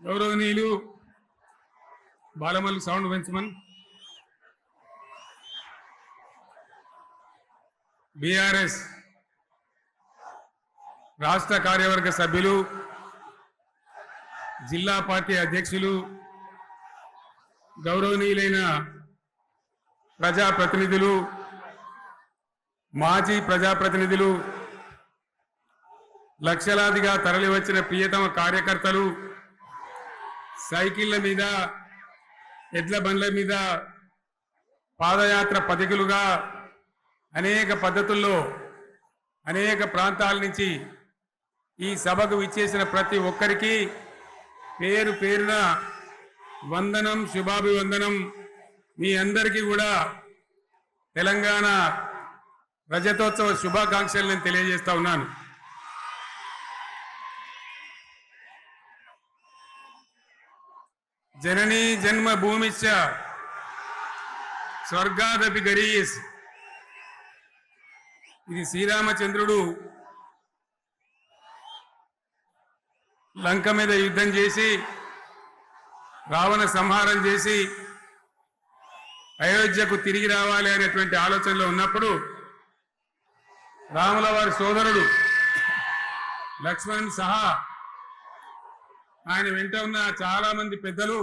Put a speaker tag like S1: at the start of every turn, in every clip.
S1: గౌరవనీయులు Balamallu sound పెంచమన్ BRS రాష్ట్ర కార్యవర్గ సభ్యులు జిల్లా పార్టీ అధ్యక్షులు గౌరవనీయులైన ప్రజాప్రతినిధులు మాజీ ప్రజాప్రతినిధులు లక్షలాదిగా తరలివచ్చిన ప్రియతమ కార్యకర్తలు సైకిళ్ల మీద ఎడ్ల బండ్ల మీద పాదయాత్ర పథికులుగా అనేక పద్ధతుల్లో అనేక ప్రాంతాల నుంచి ఈ సభకు విచ్చేసిన ప్రతి ఒక్కరికి పేరు పేరున వందనం శుభాభివందనం. మీ అందరికీ కూడా తెలంగాణ రజతోత్సవ శుభాకాంక్షలు నేను తెలియజేస్తా ఉన్నాను. జననీ జన్మభూమిశ్చ స్వర్గాదపి గరీయస్. ఇది శ్రీరామచంద్రుడు లంక మీద యుద్ధం చేసి రావణ సంహారం చేసి అయోధ్యకు తిరిగి రావాలి అనేటువంటి ఆలోచనలో ఉన్నప్పుడు రాముల వారి సోదరుడు లక్ష్మణుని సహా ఆయన వెంట ఉన్న చాలా మంది పెద్దలు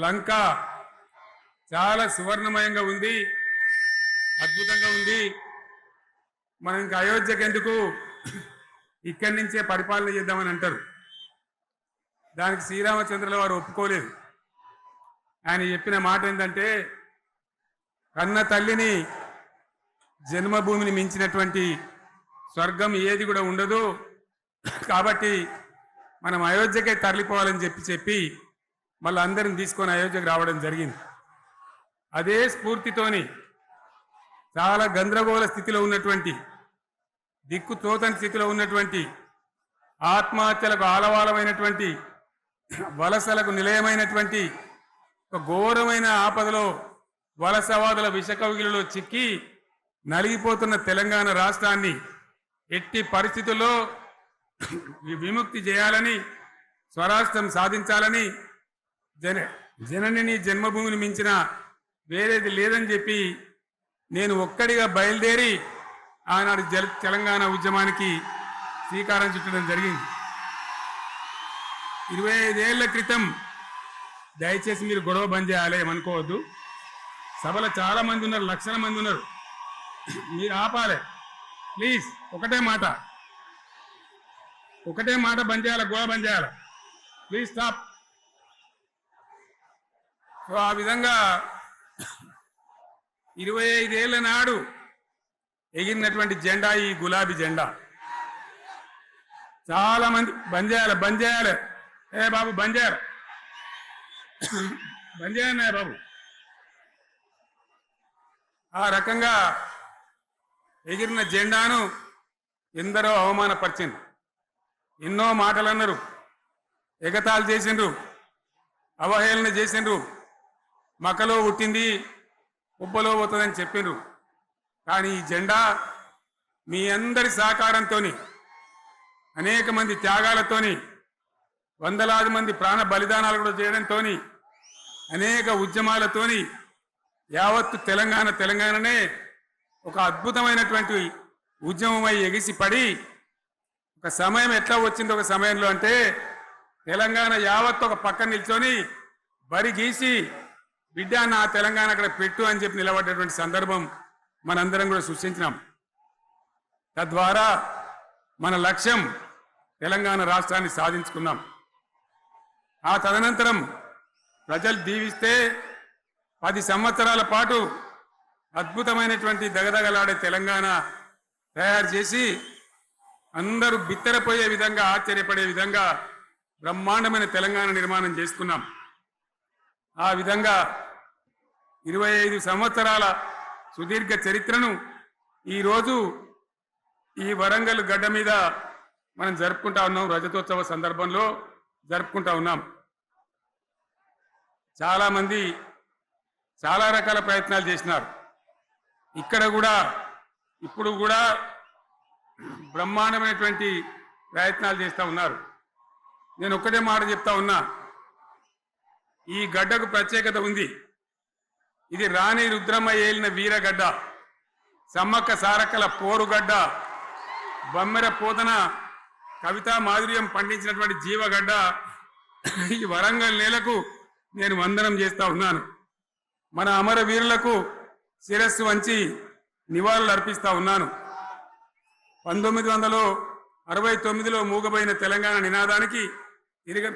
S1: లంక చాలా సువర్ణమయంగా ఉంది, అద్భుతంగా ఉంది, మనం ఇంకా అయోధ్యకు ఎందుకు ఇక్కడి నుంచే పరిపాలన చేద్దామని అంటారు. దానికి శ్రీరామచంద్రుల వారు ఒప్పుకోలేదు. ఆయన చెప్పిన మాట ఏంటంటే, కన్న తల్లిని జన్మభూమిని మించినటువంటి స్వర్గం ఏది కూడా ఉండదు, కాబట్టి మనం అయోధ్యకే తరలిపోవాలని చెప్పి మళ్ళీ అందరిని తీసుకొని అయోధ్యకు రావడం జరిగింది. అదే స్ఫూర్తితోని చాలా గందరగోళ స్థితిలో ఉన్నటువంటి, దిక్కు తోతని స్థితిలో ఉన్నటువంటి, ఆత్మహత్యలకు ఆలవాలమైనటువంటి, వలసలకు నిలయమైనటువంటి ఒక ఘోరమైన ఆపదలో వలసవాదుల విషకౌగిలిలో చిక్కి నలిగిపోతున్న తెలంగాణ రాష్ట్రాన్ని ఎట్టి పరిస్థితుల్లో విముక్తి చేయాలని, స్వరాష్ట్రం సాధించాలని, జనని జన్మభూమిని మించిన వేరేది లేదని చెప్పి నేను ఒక్కడిగా బయలుదేరి ఆనాడు తెలంగాణ ఉద్యమానికి శ్రీకారం చుట్టడం జరిగింది. 25 ఏళ్ల క్రితం, దయచేసి మీరు గొడవ బంద్ చేయాలి ఏమనుకోవద్దు, సభలో చాలా మంది ఉన్నారు, లక్షల మంది ఉన్నారు, మీరు ఆపాలి ప్లీజ్. ఒకటే మాట బంద్ చేయాలి, గొడవ బంద్ చేయాలి, ప్లీజ్ స్టాప్. సో ఆ విధంగా 25 ఏళ్ల నాడు ఎగిరినటువంటి జెండా ఈ గులాబీ జెండా. చాలా మంది బంద్ చేయాలి, ఏ బాబు బంద్ చేయాలి బాబు. ఆ రకంగా ఎగిరిన జెండాను ఎందరో అవమానపరిచింది, ఎన్నో మాటలు అన్నారు, ఎగతాళి చేసిండ్రు, అవహేళన చేసిండ్రు, మకలో పుట్టింది ఉబ్బలో పోతుందని చెప్పిండ్రు. కానీ ఈ జెండా మీ అందరి సహకారంతో, అనేక మంది త్యాగాలతోని, వందలాది మంది ప్రాణ బలిదానాలు కూడా చేయడంతో, అనేక ఉద్యమాలతోని యావత్తు తెలంగాణనే ఒక అద్భుతమైనటువంటి ఉద్యమమై ఎగిసిపడి ఒక సమయం ఎట్లా వచ్చింది, ఒక సమయంలో అంటే తెలంగాణ యావత్తు ఒక పక్కన నిల్చొని బరి గీసి బిడ్డ నా తెలంగాణ అక్కడ పెట్టు అని చెప్పి నిలబడ్డటువంటి సందర్భం మనందరం కూడా సృష్టించినాం. తద్వారా మన లక్ష్యం తెలంగాణ రాష్ట్రాన్ని సాధించుకున్నాం. ఆ తదనంతరం ప్రజలు దీవిస్తే 10 సంవత్సరాల పాటు అద్భుతమైనటువంటి దగదగలాడే తెలంగాణ తయారు చేసి అందరూ బిత్తరపోయే విధంగా, ఆశ్చర్యపడే విధంగా బ్రహ్మాండమైన తెలంగాణ నిర్మాణం చేసుకున్నాం. ఆ విధంగా 25 సంవత్సరాల సుదీర్ఘ చరిత్రను ఈరోజు ఈ వరంగల్ గడ్డ మీద మనం జరుపుకుంటా ఉన్నాం, రజతోత్సవ సందర్భంలో జరుపుకుంటా ఉన్నాం. చాలామంది చాలా రకాల ప్రయత్నాలు చేసినారు. ఇక్కడ కూడా ఇప్పుడు కూడా బ్రహ్మాండమైనటువంటి ప్రయత్నాలు చేస్తూ ఉన్నారు. నేను ఒక్కటే మాట చెప్తా ఉన్నా, ఈ గడ్డకు ప్రత్యేకత ఉంది. ఇది రాణి రుద్రమ్మ ఏలిన వీరగడ్డ, సమ్మక్క సారక్కల పోరుగడ్డ, బమ్మెర పోతన కవితా మాధుర్యం పండించినటువంటి జీవగడ్డ. ఈ వరంగల్ నేలకు నేను వందనం చేస్తా ఉన్నాను. మన అమరవీరులకు శిరస్సు వంచి నివాళులు అర్పిస్తా ఉన్నాను. 1969లో మూగబోయిన తెలంగాణ నినాదానికి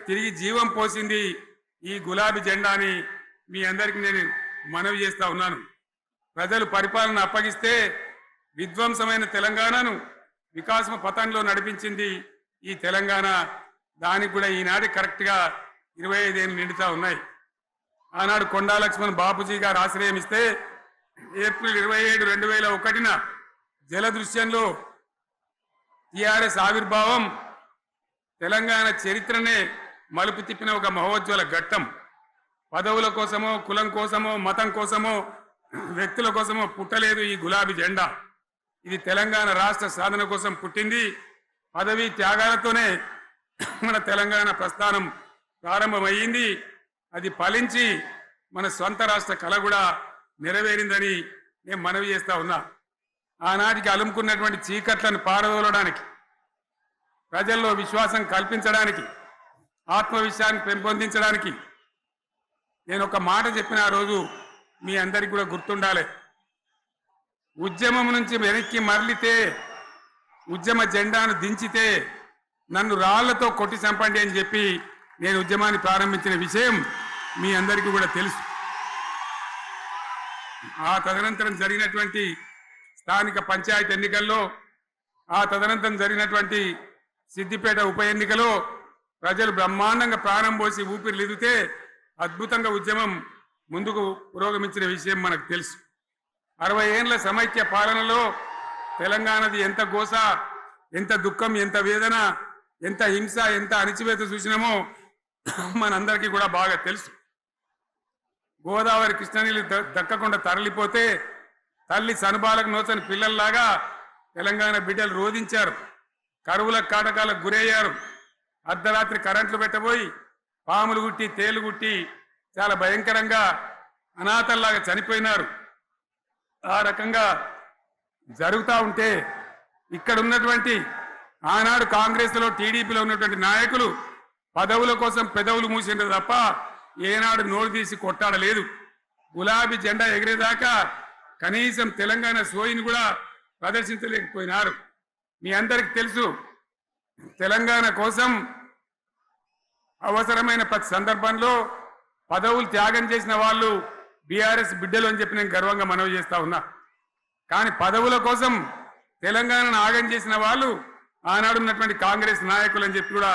S1: తిరిగి జీవం పోసింది ఈ గులాబీ జెండా అని మీ అందరికీ నేను మనవి చేస్తా ఉన్నాను. ప్రజలు పరిపాలన అప్పగిస్తే విధ్వంసమైన తెలంగాణను వికాసమ పథంలో నడిపించింది ఈ తెలంగాణ. దానికి కూడా ఈనాటి కరెక్ట్గా 25 ఏళ్ళు నిండుతా ఉన్నాయి. ఆనాడు కొండా లక్ష్మణ్ బాపూజీ గారు ఆశ్రయం ఇస్తే ఏప్రిల్ 27, 2001న జలదృశ్యంలో టిఆర్ఎస్ ఆవిర్భావం తెలంగాణ చరిత్రనే మలుపు తిప్పిన ఒక మహోజ్వల ఘట్టం. పదవుల కోసమో, కులం కోసమో, మతం కోసమో, వ్యక్తుల కోసమో పుట్టలేదు ఈ గులాబీ జెండా. ఇది తెలంగాణ రాష్ట్ర సాధన కోసం పుట్టింది. పదవీ త్యాగాలతోనే మన తెలంగాణ ప్రస్థానం ప్రారంభమయ్యింది. అది ఫలించి మన స్వంత రాష్ట్ర కళ కూడా నెరవేరిందని నేను మనవి చేస్తా ఉన్నా. ఆనాటికి అలుముకున్నటువంటి చీకట్లను పారదోలడానికి, ప్రజల్లో విశ్వాసం కల్పించడానికి, ఆత్మవిశ్వాసాన్ని పెంపొందించడానికి నేను ఒక మాట చెప్పిన ఆ రోజు మీ అందరికీ కూడా గుర్తుండాలి. ఉద్యమం నుంచి వెనక్కి మరలితే, ఉద్యమ జెండాను దించితే నన్ను రాళ్లతో కొట్టి చంపండి అని చెప్పి నేను ఉద్యమాన్ని ప్రారంభించిన విషయం మీ అందరికీ కూడా తెలుసు. ఆ తదనంతరం జరిగినటువంటి స్థానిక పంచాయతీ ఎన్నికల్లో, ఆ తదనంతరం జరిగినటువంటి సిద్దిపేట ఉప ఎన్నికలో ప్రజలు బ్రహ్మాండంగా ప్రాణం పోసి ఊపిరిలిదితే అద్భుతంగా ఉద్యమం ముందుకు పురోగమించిన విషయం మనకు తెలుసు. 60 ఏళ్ల సమైక్య పాలనలో తెలంగాణది ఎంత గోస, ఎంత దుఃఖం, ఎంత వేదన, ఎంత హింస, ఎంత అణిచివేత చూసినామో మనందరికీ కూడా బాగా తెలుసు. గోదావరి కృష్ణనీళ్ళు దక్కకుండా తరలిపోతే తల్లి సనుబాలకు నోచని పిల్లల్లాగా తెలంగాణ బిడ్డలు రోధించారు. కరువుల కాటకాలకు గురయ్యారు. అర్ధరాత్రి కరెంట్లు పెట్టబోయి పాములు గుట్టి, తేలు గుట్టి చాలా భయంకరంగా అనాథల్లాగా చనిపోయినారు. ఆ రకంగా జరుగుతూ ఉంటే ఇక్కడ ఉన్నటువంటి ఆనాడు కాంగ్రెస్లో, టీడీపీలో ఉన్నటువంటి నాయకులు పదవుల కోసం పెదవులు మూసిండ్రు తప్ప ఏనాడు నోరు తీసి కొట్టాడలేదు. గులాబీ జెండా ఎగిరేదాకా కనీసం తెలంగాణ సోయిని కూడా ప్రదర్శించలేకపోయినారు. మీ అందరికి తెలుసు, తెలంగాణ కోసం అవసరమైన ప్రతి సందర్భంలో పదవులు త్యాగం చేసిన వాళ్ళు బీఆర్ఎస్ బిడ్డలు అని చెప్పి నేను గర్వంగా మనవి చేస్తా ఉన్నా. కానీ పదవుల కోసం తెలంగాణను ఆగం చేసిన వాళ్ళు ఆనాడు ఉన్నటువంటి కాంగ్రెస్ నాయకులు అని చెప్పి కూడా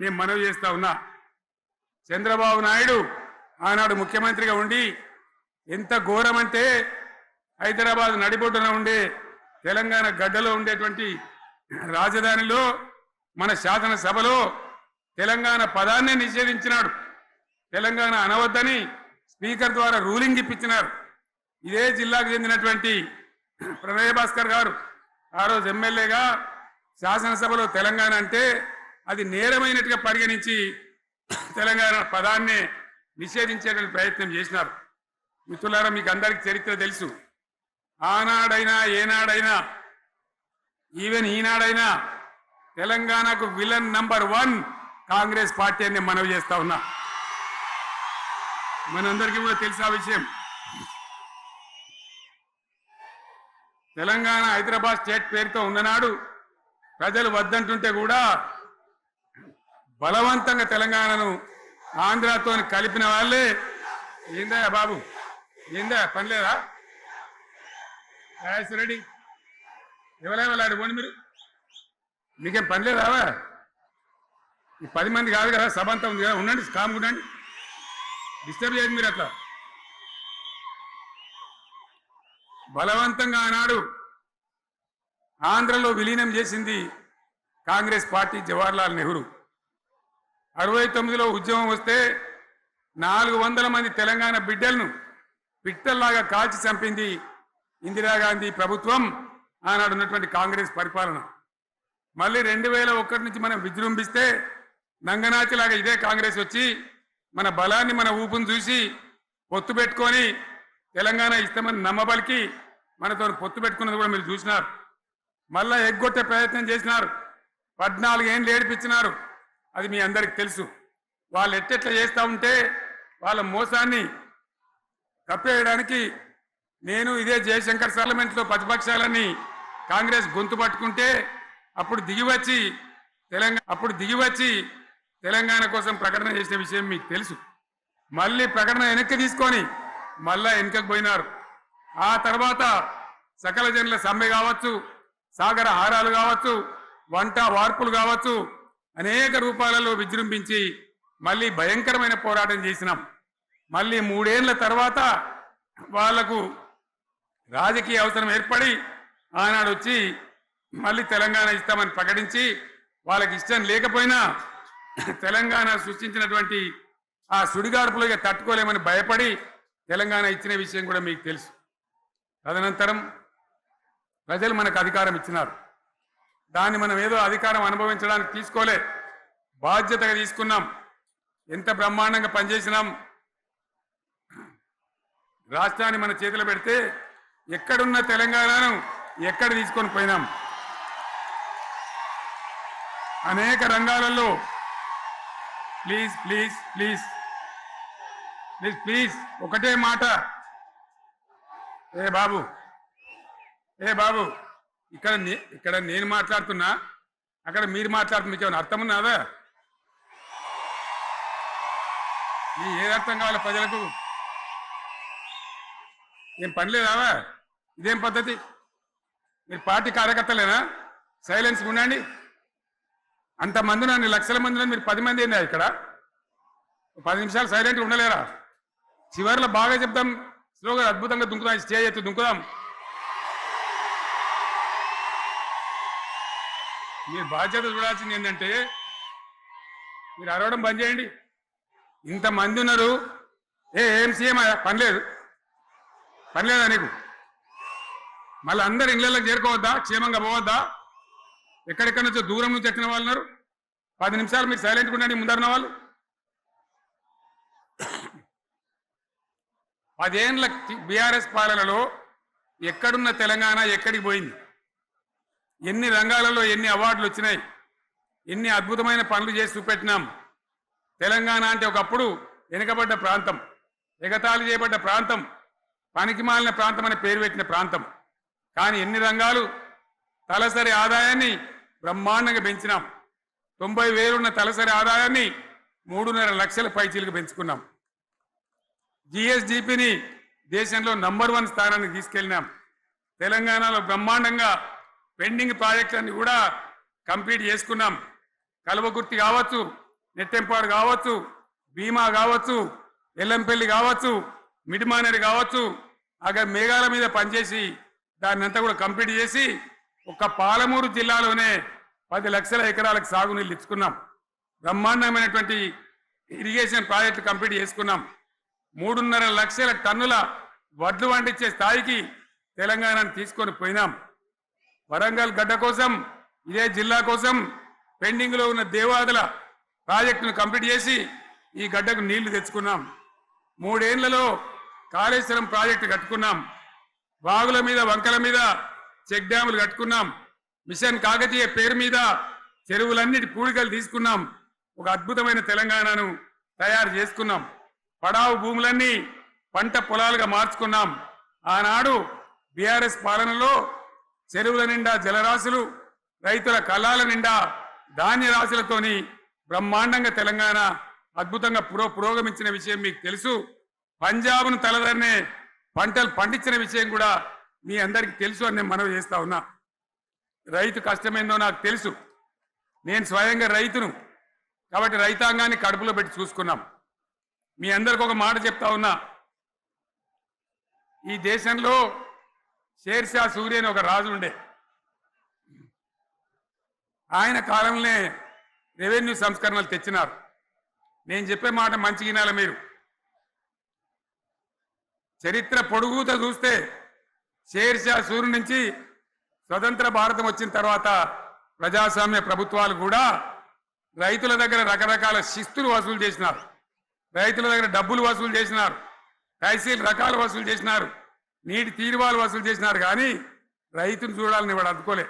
S1: నేను మనవి చేస్తా ఉన్నా. చంద్రబాబు నాయుడు ఆనాడు ముఖ్యమంత్రిగా ఉండి ఎంత ఘోరమంటే హైదరాబాద్ నడిబొడ్డున ఉండే తెలంగాణ గడ్డలో ఉండేటువంటి రాజధానిలో మన శాసనసభలో తెలంగాణ పదాన్నే నిషేధించినాడు. తెలంగాణ అనవద్దని స్పీకర్ ద్వారా రూలింగ్ ఇప్పించినారు. ఇదే జిల్లాకు చెందినటువంటి ప్రణయ్ భాస్కర్ గారు ఆ రోజు ఎమ్మెల్యేగా శాసనసభలో తెలంగాణ అంటే అది నేరమైనట్టుగా పరిగణించి తెలంగాణ పదాన్ని నిషేధించేటువంటి ప్రయత్నం చేసినారు. మిత్రులారా, మీకు అందరికీ చరిత్ర తెలుసు. ఆనాడైనా, ఏనాడైనా, ఈవెన్ ఈనాడైనా తెలంగాణకు విలన్ నంబర్ 1 కాంగ్రెస్ పార్టీ అని మనవి చేస్తా ఉన్నా. మనందరికీ కూడా తెలుసు ఆ విషయం. తెలంగాణ హైదరాబాద్ స్టేట్ పేరుతో ఉన్ననాడు ప్రజలు వద్దంటుంటే కూడా బలవంతంగా తెలంగాణను ఆంధ్రాతో కలిపిన వాళ్ళే. ఏందా బాబు, ఏందా పని లేదా? రెడ్డి ఎవరైనా పోండి, మీకేం పని లేదా? ఈ 10 మంది కాదు కదా, సభ అంతా ఉంది కదా, ఉండండి, కామ్ ఉండండి, డిస్టర్బ్ చేయదు మీరు. అట్లా బలవంతంగా ఆనాడు ఆంధ్రలో విలీనం చేసింది కాంగ్రెస్ పార్టీ, జవహర్లాల్ నెహ్రూ. 69లో ఉద్యమం వస్తే 400 మంది తెలంగాణ బిడ్డలను పిట్టల్లాగా కాల్చి చంపింది ఇందిరాగాంధీ ప్రభుత్వం, ఆనాడు ఉన్నటువంటి కాంగ్రెస్ పరిపాలన. మళ్ళీ 2001 నుంచి మనం విజృంభిస్తే నంగనాచిలాగా ఇదే కాంగ్రెస్ వచ్చి మన బలాన్ని మన ఊపును చూసి పొత్తు పెట్టుకొని తెలంగాణ ఇస్తామని నమ్మబలికి మనతో పొత్తు పెట్టుకున్నది కూడా మీరు చూసినారు. మళ్ళా ఎగ్గొట్టే ప్రయత్నం చేసినారు. 14 ఏళ్ళు ఏడిపించినారు. అది మీ అందరికి తెలుసు. వాళ్ళు ఎట్టెట్లా చేస్తూ ఉంటే వాళ్ళ మోసాన్ని కప్పేయడానికి నేను ఇదే జయశంకర్ పార్లమెంట్లో ప్రతిపక్షాలని కాంగ్రెస్ గొంతు పట్టుకుంటే అప్పుడు దిగివచ్చి తెలంగాణ కోసం ప్రకటన చేసిన విషయం మీకు తెలుసు. మళ్ళీ ప్రకటన వెనక్కి తీసుకొని మళ్ళా వెనుకకు పోయినారు. ఆ తర్వాత సకల జనుల సమ్మె కావచ్చు, సాగర హారాలు కావచ్చు, వంట వార్పులు కావచ్చు, అనేక రూపాలలో విజృంభించి మళ్ళీ భయంకరమైన పోరాటం చేసినాం. మళ్ళీ 3 ఏళ్ల తర్వాత వాళ్లకు రాజకీయ అవసరం ఏర్పడి ఆనాడు వచ్చి మళ్ళీ తెలంగాణ ఇస్తామని ప్రకటించి వాళ్ళకి ఇష్టం లేకపోయినా తెలంగాణ సృష్టించినటువంటి ఆ సుడిగాడుపులుగా తట్టుకోలేమని భయపడి తెలంగాణ ఇచ్చిన విషయం కూడా మీకు తెలుసు. తదనంతరం ప్రజలు మనకు అధికారం ఇచ్చినారు. దాన్ని మనం ఏదో అధికారం అనుభవించడానికి తీసుకోలే, బాధ్యతగా తీసుకున్నాం. ఎంత బ్రహ్మాండంగా పనిచేసినాం. రాష్ట్రాన్ని మన చేతిలో పెడితే ఎక్కడున్న తెలంగాణను ఎక్కడ తీసుకొని పోయినాం. అనేక రంగాలలో please please please please please ఒకటే మాట. ఏ బాబు ఇక్కడ నేను మాట్లాడుతున్నా, అక్కడ మీరు మాట్లాడుతున్నా, మీకు ఏమైనా అర్థం ఉన్నదా? ఏ అర్థం కావాలి ప్రజలకు? ఏం పని లేదావా? ఇదేం పద్ధతి? మీరు పార్టీ కార్యకర్తలేనా? సైలెన్స్ ఉండండి. అంతమంది నన్ను లక్షల మందిలో మీరు 10 మంది అయినా ఇక్కడ 10 నిమిషాలు సైలెంట్ ఉండలేరా? చివరిలో బాగా చెప్తాం, స్లోగా అద్భుతంగా దుంకుదాం, స్టేజ్ ఎత్తి దుంకుదాం. మీరు బాధ్యత చూడాల్సింది ఏంటంటే మీరు అరవడం బంద్ చేయండి. ఇంతమంది ఉన్నారు. ఏం సీఎం పనిలేదా నీకు? మళ్ళీ అందరు ఇళ్లలోకి చేరుకోవద్దా? క్షేమంగా పోవద్దా? ఎక్కడెక్కడి నుంచో దూరం నుంచి వచ్చిన వాళ్ళు ఉన్నారు. 10 నిమిషాలు మీరు సైలెంట్గా ఉండండి. ముందరిన వాళ్ళు 10 ఏళ్ల బీఆర్ఎస్ పాలనలో ఎక్కడున్న తెలంగాణ ఎక్కడికి పోయింది? ఎన్ని రంగాలలో ఎన్ని అవార్డులు వచ్చినాయి? ఎన్ని అద్భుతమైన పనులు చేసి చూపెట్టినాం. తెలంగాణ అంటే ఒకప్పుడు వెనుకబడ్డ ప్రాంతం, ఎగతాళి చేయబడ్డ ప్రాంతం, పనికిమాలిన ప్రాంతం అనే పేరు పెట్టిన ప్రాంతం. కానీ ఎన్ని రంగాలు, తలసరి ఆదాయాన్ని బ్రహ్మాండంగా పెంచినాం. 90,000 ఉన్న తలసరి ఆదాయాన్ని 3.5 లక్షల పైచీలకు పెంచుకున్నాం. జిఎస్డిపిని దేశంలో నంబర్ 1 స్థానానికి తీసుకెళ్ళినాం. తెలంగాణలో బ్రహ్మాండంగా పెండింగ్ ప్రాజెక్టులన్నీ కూడా కంప్లీట్ చేసుకున్నాం. కల్వకుర్తి కావచ్చు, నెట్టెంపాడు కావచ్చు, భీమా కావచ్చు, ఎల్లంపల్లి కావచ్చు, మిడిమానేరు కావచ్చు, అక్కడ మేఘాల మీద పనిచేసి దాన్ని అంతా కూడా కంప్లీట్ చేసి ఒక్క పాలమూరు జిల్లాలోనే 10 లక్షల ఎకరాలకు సాగునీళ్ళు ఇచ్చుకున్నాం. బ్రహ్మాండమైనటువంటి ఇరిగేషన్ ప్రాజెక్టు కంప్లీట్ చేసుకున్నాం. 3.5 లక్షల టన్నుల వడ్లు పండించే స్థాయికి తెలంగాణను తీసుకొని పోయినాం. వరంగల్ గడ్డ కోసం, ఇదే జిల్లా కోసం పెండింగ్లో ఉన్న దేవాదుల ప్రాజెక్టును కంప్లీట్ చేసి ఈ గడ్డకు నీళ్లు తెచ్చుకున్నాం. 3 ఏళ్లలో కాళేశ్వరం ప్రాజెక్టు కట్టుకున్నాం. వాగుల మీద, వంకల మీద చెక్ డ్యాములు కట్టుకున్నాం. మిషన్ కాకతీయ పేరు మీద చెరువులన్నిటి పూడికలు తీసుకున్నాం. ఒక అద్భుతమైన తెలంగాణను తయారు చేసుకున్నాం. పడావు భూములన్నీ పంట పొలాలుగా మార్చుకున్నాం. ఆనాడు బీఆర్ఎస్ పాలనలో చెరువుల నిండా జలరాశులు, రైతుల కళ్ళాల నిండా ధాన్య రాశులతోని బ్రహ్మాండంగా తెలంగాణ అద్భుతంగా పురోగమించిన విషయం మీకు తెలుసు. పంజాబ్ను తలదన్నే పంటలు పండించిన విషయం కూడా మీ అందరికీ తెలుసు అని నేను మనవి చేస్తా ఉన్నా. రైతు కష్టమేందో నాకు తెలుసు. నేను స్వయంగా రైతును కాబట్టి రైతాంగాన్ని కడుపులో పెట్టి చూసుకున్నాం. మీ అందరికి ఒక మాట చెప్తా ఉన్నా. ఈ దేశంలో షేర్షా సూరి అని ఒక రాజు ఉండే. ఆయన కాలంలోనే రెవెన్యూ సంస్కరణలు తెచ్చినారు. నేను చెప్పే మాట మంచి వినాలి మీరు. చరిత్ర పొడుగుత చూస్తే షేర్షా సూరి నుంచి స్వతంత్ర భారతం వచ్చిన తర్వాత ప్రజాస్వామ్య ప్రభుత్వాలు కూడా రైతుల దగ్గర రకరకాల శిస్తులు వసూలు చేసినారు, రైతుల దగ్గర డబ్బులు వసూలు చేసినారు, తహసీల్ రకాలు వసూలు చేసినారు, నీటి తీరువాలు వసూలు చేసినారు. కానీ రైతును చూడాలని వాడు అందుకోలే.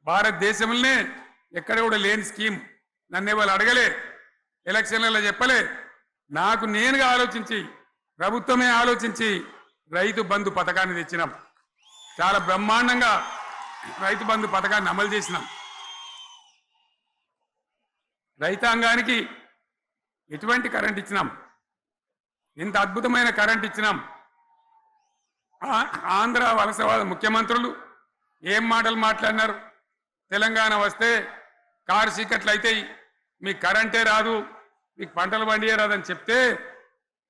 S1: భారతదేశంలోనే ఎక్కడ కూడా లేని స్కీమ్. నన్ను వాళ్ళు అడగలే, ఎలక్షన్లలో చెప్పలే. నాకు నేనుగా ఆలోచించి, ప్రభుత్వమే ఆలోచించి రైతు బంధు పథకాన్ని తెచ్చినాం. చాలా బ్రహ్మాండంగా రైతు బంధు పథకాన్ని అమలు చేసినాం. రైతాంగానికి ఎటువంటి కరెంట్ ఇచ్చినాం, ఎంత అద్భుతమైన కరెంట్ ఇచ్చినాం. ఆంధ్ర వలసవాద ముఖ్యమంత్రులు ఏం మాటలు మాట్లాడినారు. తెలంగాణ వస్తే కారు చీకట్లు అవుతాయి, మీకు కరెంటే రాదు, మీకు పంటలు పండియే రాదని చెప్తే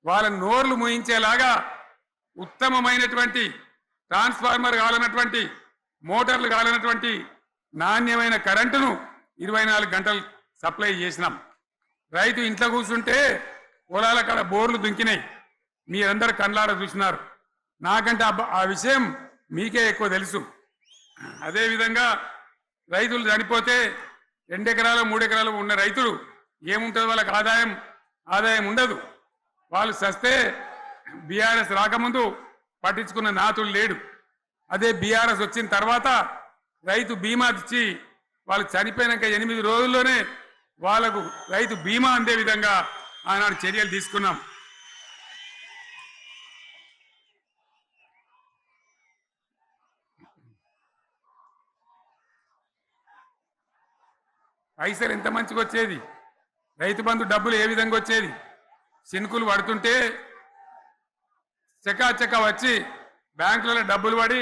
S1: వాళ్ళ నోర్లు మూయించేలాగా ఉత్తమమైనటువంటి ట్రాన్స్ఫార్మర్ కావాలన్నటువంటి, మోటార్లు కావాలన్నటువంటి నాణ్యమైన కరెంటును 24 గంటలు సప్లై చేసినాం. రైతు ఇంట్లో కూర్చుంటే పొలాల కాడ బోర్లు దుంకినాయి. మీరందరూ కళ్ళారా చూసినారు. నాకంటే ఆ విషయం మీకే ఎక్కువ తెలుసు. అదేవిధంగా రైతులు చనిపోతే 2 ఎకరాలు 3 ఎకరాలు ఉన్న రైతులు ఏముంటుంది, వాళ్ళకి ఆదాయం ఉండదు. వాళ్ళు సస్తే బీఆర్ఎస్ రాకముందు పట్టించుకున్న నాతులు లేడు. అదే బీఆర్ఎస్ వచ్చిన తర్వాత రైతు బీమా ఇచ్చి వాళ్ళు చనిపోయినాక 8 రోజుల్లోనే వాళ్లకు రైతు బీమా అందే విధంగా ఆనాడు చర్యలు తీసుకున్నాం. పైసలు ఎంత మంచిగా వచ్చేది, రైతు బంధు డబ్బులు ఏ విధంగా వచ్చేది. శినుకులు పడుతుంటే చకాచకా వచ్చి బ్యాంకులలో డబ్బులు పడి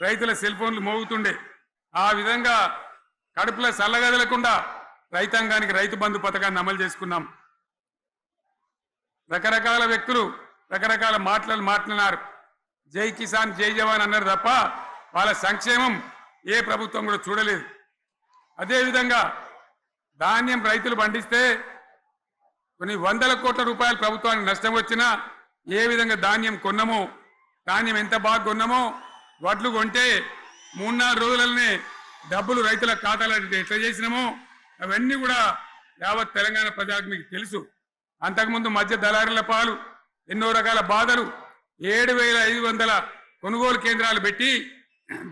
S1: రైతుల సెల్ ఫోన్లు మోగుతుండే. ఆ విధంగా కడుపులో చల్లగదలకుండా రైతాంగానికి రైతు బంధు పథకాన్ని అమలు చేసుకున్నాం. రకరకాల వ్యక్తులు రకరకాల మాట్లాడినారు. జై కిసాన్ జై జవాన్ అన్నారు తప్ప వాళ్ళ సంక్షేమం ఏ ప్రభుత్వం కూడా చూడలేదు. అదేవిధంగా ధాన్యం రైతులు పండిస్తే కొన్ని 100ల కోట్ల రూపాయలు ప్రభుత్వానికి నష్టం వచ్చినా ఏ విధంగా ధాన్యం కొన్నామో, ధాన్యం ఎంత బాగా కొన్నామో, వడ్లు కొంటే 3-4 రోజులనే డబ్బులు రైతుల ఖాతాలో ఎట్లా చేసినామో అవన్నీ కూడా యావత్ తెలంగాణ ప్రజలకు మీకు తెలుసు. అంతకుముందు మధ్య దళారుల పాలు ఎన్నో రకాల బాధలు, 7,500 కొనుగోలు కేంద్రాలు పెట్టి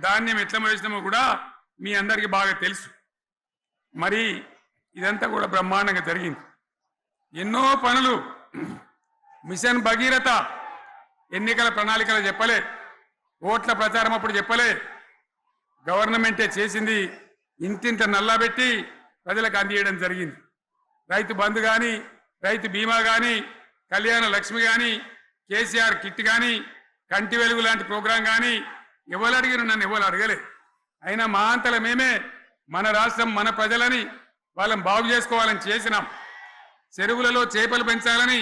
S1: ధాన్యం ఎట్లా వేసినామో కూడా మీ అందరికీ బాగా తెలుసు. మరి ఇదంతా కూడా బ్రహ్మాండంగా జరిగింది. ఎన్నో పనులు, మిషన్ భగీరథ ఎన్నికల ప్రణాళికలు చెప్పలే, ఓట్ల ప్రచారం అప్పుడు చెప్పలే, గవర్నమెంటే చేసింది. ఇంతింత నల్లబెట్టి ప్రజలకు అందియడం జరిగింది. రైతు బంధు కానీ, రైతు బీమా కానీ, కళ్యాణ లక్ష్మి కానీ, కేసీఆర్ కిట్ కానీ, కంటి వెలుగు లాంటి ప్రోగ్రాం కానీ ఎవరు అడిగిన నన్ను ఎవరు అడగలే. అయినా మా అంతల మేమే మన రాష్ట్రం మన ప్రజలని వాళ్ళని బాగు చేసుకోవాలని చేసినాం. చెరువులలో చేపలు పెంచాలని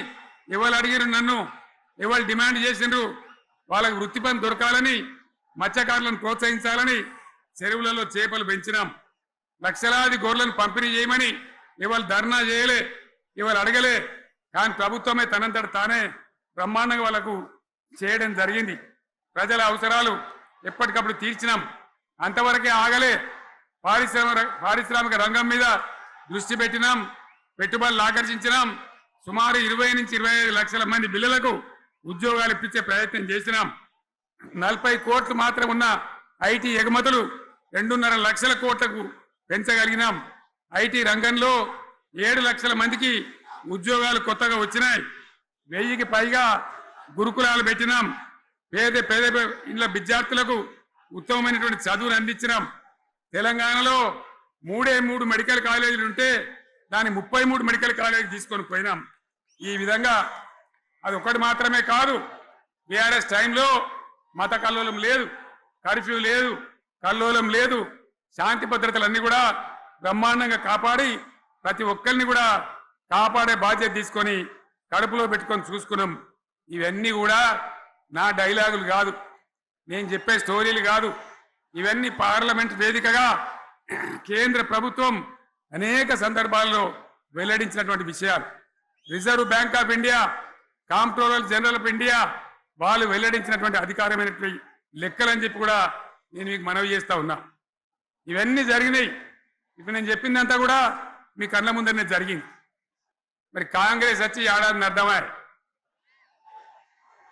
S1: ఎవరు అడిగిరు నన్ను, ఎవరు డిమాండ్ చేసిండ్రు, వాళ్ళకు వృత్తి పని దొరకాలని, మత్స్యకారులను ప్రోత్సహించాలని చెరువులలో చేపలు పెంచినాం. లక్షలాది గొర్రెలను పంపిణీ చేయమని ఎవరు ధర్నా చేయలే, ఎవరు అడగలే. కానీ ప్రభుత్వమే తనంతట తానే బ్రహ్మాండంగా వాళ్ళకు చేయడం జరిగింది. ప్రజల అవసరాలు ఎప్పటికప్పుడు తీర్చినాం. అంతవరకే ఆగలే. పారిశ్రామిక రంగం మీద దృష్టి పెట్టినాం, పెట్టుబడులు ఆకర్షించినాం. సుమారు 20 నుంచి 25 లక్షల మంది పిల్లలకు ఉద్యోగాలు ఇప్పించే ప్రయత్నం చేసినాం. 40 కోట్లు మాత్రం ఉన్న ఐటీ ఎగుమతులు 2.5 లక్షల కోట్లకు పెంచగలిగినాం. ఐటీ రంగంలో 7 లక్షల మందికి ఉద్యోగాలు కొత్తగా వచ్చినాయి. 1000కి పైగా గురుకులాలు పెట్టినాం. పేద ఇండ్ల విద్యార్థులకు ఉత్తమమైనటువంటి చదువును అందించినాం. తెలంగాణలో 3 మెడికల్ కాలేజీలు ఉంటే దాన్ని 33 మెడికల్ కాలేజీ తీసుకొని పోయినాం. ఈ విధంగా అది ఒకటి మాత్రమే కాదు. బీఆర్ఎస్ టైంలో మత కల్లోలం లేదు, కర్ఫ్యూ లేదు, కల్లోలం లేదు. శాంతి భద్రతలన్నీ కూడా బ్రహ్మాండంగా కాపాడి ప్రతి ఒక్కరిని కూడా కాపాడే బాధ్యత తీసుకొని కడుపులో పెట్టుకొని చూసుకున్నాం. ఇవన్నీ కూడా నా డైలాగులు కాదు, నేను చెప్పే స్టోరీలు కాదు. ఇవన్నీ పార్లమెంట్ వేదికగా కేంద్ర ప్రభుత్వం అనేక సందర్భాల్లో వెల్లడించినటువంటి విషయాలు. Reserve bank of India, comptroller general of India వాళ్ళు వెల్లడించినటువంటి అధికారమైనటువంటి లెక్కలని చెప్పి కూడా నేను మీకు మనవి చేస్తా ఉన్నా. ఇవన్నీ జరిగినాయి. ఇప్పుడు నేను చెప్పిందంతా కూడా మీ కళ్ళ ముందరనే జరిగింది. మరి కాంగ్రెస్ వచ్చి ఏడాది అర్థమా?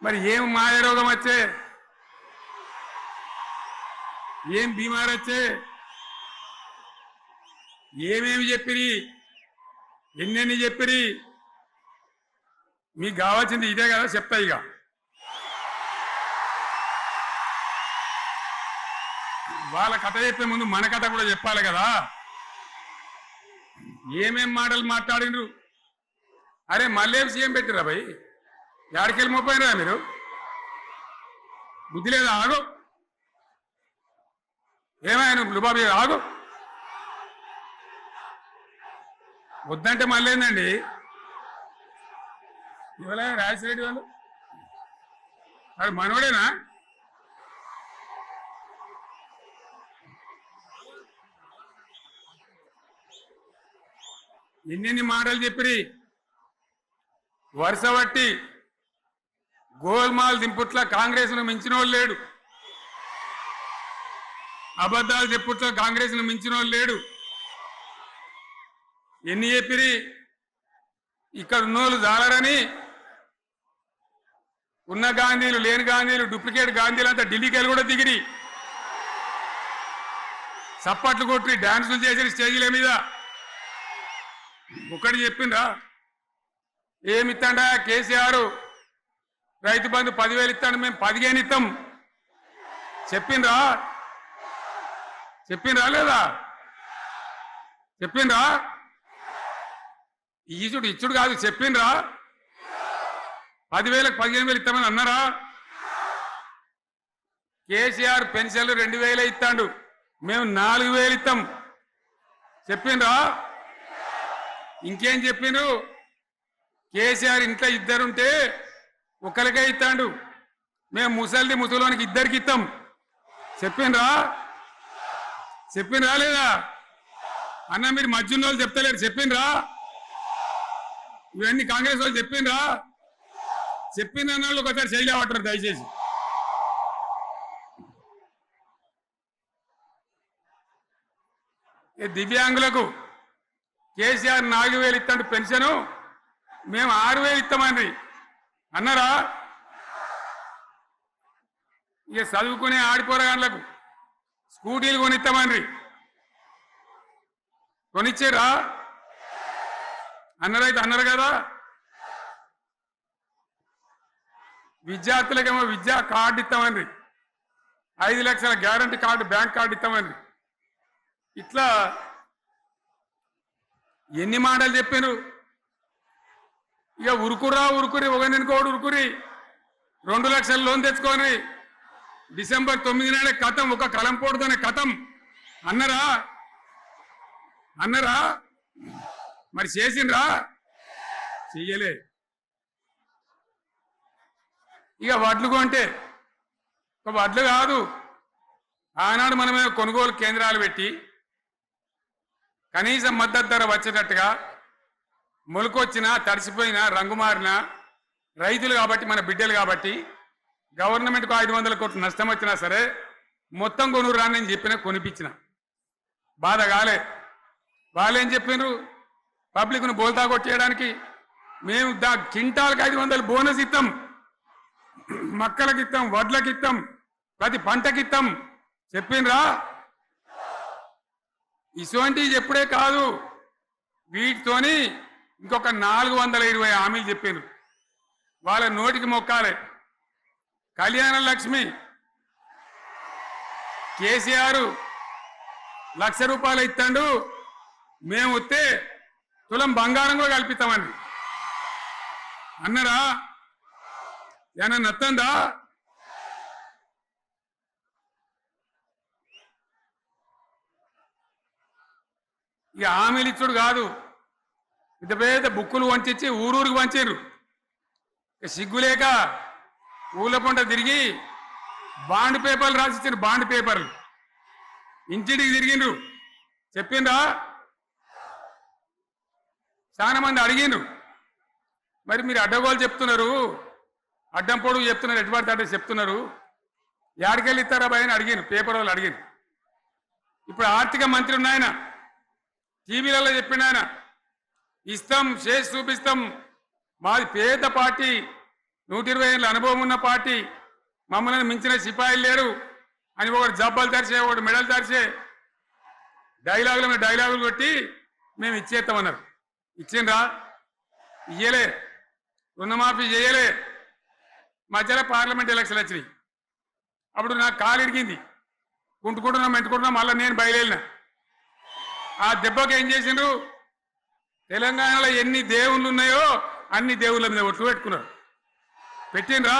S1: మరి ఏం మాయరోగం వచ్చే, ఏం బీమారు వచ్చే, ఏమేమి చెప్పిరి, ఎన్నెన్ని చెప్పిరి? మీకు కావాల్సింది ఇదే కదా, చెప్తా. ఇక వాళ్ళ కథ చెప్పే ముందు మన కథ కూడా చెప్పాలి కదా. ఏమేం మాటలు మాట్లాడినరు? అరే మళ్ళీ సీఎం పెట్టిరా భయ్, ఎక్కడికెళ్ళి మోపోయినరా మీరు? బుద్ధి లేదా? ఆగు, ఏమైనా లుబాబు ఆగు. వద్దంటే మళ్ళీ ఏందండి? ఇవాళ రాజశేఖర వాళ్ళు అది మనోడేనా? ఎన్నెన్ని మాటలు చెప్పిరి, వరుస బట్టి గోల్మాల్ దింపుట్ల కాంగ్రెస్ ను మించిన వాళ్ళు లేడు, అబద్ధాలు చెప్పుట్ల కాంగ్రెస్ ను మించిన వాళ్ళు లేడు. ఎన్ని చెప్పిరి? ఇక్కడ ఉన్నోళ్ళు జాలరని ఉన్న గాంధీలు లేని గాంధీలు డూప్లికేట్ గాంధీలు అంతా ఢిల్లీకి వెళ్ళి కూడా దిగిరి, చప్పట్లు కొట్టి డాన్సులు చేసి స్టేజీల మీద. ఒకటి చెప్పిండ్రా? ఏమిత్తాడా కేసీఆర్? రైతు బంధు 10,000 ఇస్తాడు, మేము 15 ఇస్తాం. చెప్పిండ్రా? చెప్పిండ్రా లేదా? చెప్పిండ్రా? ఇచ్చుడు కాదు, చెప్పిండ్రా? 10,000కు 15,000 ఇస్తామని అన్నారా? కేసీఆర్ పెన్షన్లు 2,000 ఇస్తాడు, మేము 4,000 ఇస్తాం. చెప్పిండ్రా? ఇంకేం చెప్పిండ్రు? కేసీఆర్ ఇంట్లో ఇద్దరుంటే ఒకరికే ఇస్తాడు, మేము ముసలోనికి 2 ఇస్తాం. చెప్పిండ్రా? చెప్పిండ్రా లేదా? అన్న మీరు మధ్యలో వాళ్ళు చెప్తలేరు, చెప్పిండ్రా? ఇవన్నీ కాంగ్రెస్ వాళ్ళు చెప్పిండ్రా? చెప్పిన వాళ్ళు ఒకసారి చేయలేవటారు దయచేసి. దివ్యాంగులకు కేసీఆర్ 4,000 ఇస్తాడు పెన్షను, మేము 6,000 ఇస్తామండి అన్నారా? ఇక చదువుకునే ఆడిపోరగాళ్ళకు స్కూటీలు కొనిస్తామండి, కొనిచ్చారా? అన్నారైతే అన్నారు కదా. విద్యార్థులకేమో విద్యా కార్డు ఇస్తామండి, 5 లక్షల గ్యారంటీ కార్డు, బ్యాంక్ కార్డు ఇస్తామండి. ఇట్లా ఎన్ని మాటలు చెప్పారు? ఇక ఉరుకురి ఒకరినికోడు ఉరుకురి 2 లక్షల లోన్ తెచ్చుకొని డిసెంబర్ 9 నాడే కథం, ఒక కలంపోటుతోనే కథం అన్నరా? అన్నరా? మరి చేసిండ్రా? చెయ్యలే. ఇక వడ్లు కొంటే ఒక వడ్లు కాదు, ఆనాడు మనమే కొనుగోలు కేంద్రాలు పెట్టి కనీసం మద్దతు ధర వచ్చేటట్టుగా మొలకొచ్చినా తడిసిపోయినా రంగు మారినా రైతులు కాబట్టి, మన బిడ్డలు కాబట్టి, గవర్నమెంట్కు 500 కోట్లు నష్టం వచ్చినా సరే మొత్తం కొనురా అని చెప్పిన, కొనిపించిన. బాధ కాలే. వాళ్ళేం చెప్పిండ్రు? పబ్లిక్ను బోల్తా కొట్టేయడానికి మేము క్వింటాల్కి 500 బోనస్ ఇస్తాం, మక్కలకి ఇస్తాం, వడ్లకి ఇస్తాం, ప్రతి పంటకి ఇస్తాం. చెప్పిండ్రా? ఇటువంటివి చెప్పుడే కాదు, వీటితోని ఇంకొక 420 హామీలు చెప్పిండ్రు. వాళ్ళ నోటికి మొక్కాలే. కళ్యాణ లక్ష్మి కేసీఆర్ 1,00,000 రూపాయలు ఇస్తాడు, మేము వస్తే తులం బంగారం కూడా కల్పిస్తామండి అన్నారా? ఏమన్నా నత్తందా? ఇక హామీలు ఇచ్చుడు కాదు, పెద్ద పెద్ద బుక్కులు వంచి ఊరూరికి వంచారు. సిగ్గులేక ఊళ్ళ పంట తిరిగి బాండ్ పేపర్లు రాసిచ్చారు, బాండ్ పేపర్లు ఇంటింటికి తిరిగిండ్రు. చెప్పిండ్రా? చాలా మంది అడిగిండ్రు. మరి మీరు అడ్డగోలు చెప్తున్నారు, అడ్డం పొడుగు చెప్తున్నారు, ఎటువంటి అడ్డ చెప్తున్నారు, యాడికెళ్ళి ఇస్తారా భయ అని అడిగాను, పేపర్ వాళ్ళు అడిగాను. ఇప్పుడు ఆర్థిక మంత్రి ఉన్నాయన టీవీలలో చెప్పిండు ఆయన, ఇస్తాం చేసి చూపిస్తాం, మాది పేద పార్టీ, 120 ఏళ్ళ అనుభవం ఉన్న పార్టీ, మమ్మల్ని మించిన సిపాయిలు లేరు అని ఒకటి జబ్బలు తరిచే, ఒకటి మెడలు తరిచే డైలాగులు కొట్టి మేము ఇచ్చేస్తామన్నారు. ఇచ్చిండ్రా? ఇయ్యలే. రుణమాఫీ చేయలే. మధ్యలో పార్లమెంట్ ఎలక్షన్లు వచ్చినాయి. అప్పుడు నాకు కాలు ఇరిగింది, మెంటుకుంటున్నాం, మళ్ళీ నేను బయలుదేరిన. ఆ దెబ్బకి ఏం చేసిండ్రు, తెలంగాణలో ఎన్ని దేవుళ్ళు ఉన్నాయో అన్ని దేవుళ్ళ మీద ఒట్లు పెట్టుకున్నారు. పెట్టిండ్రా?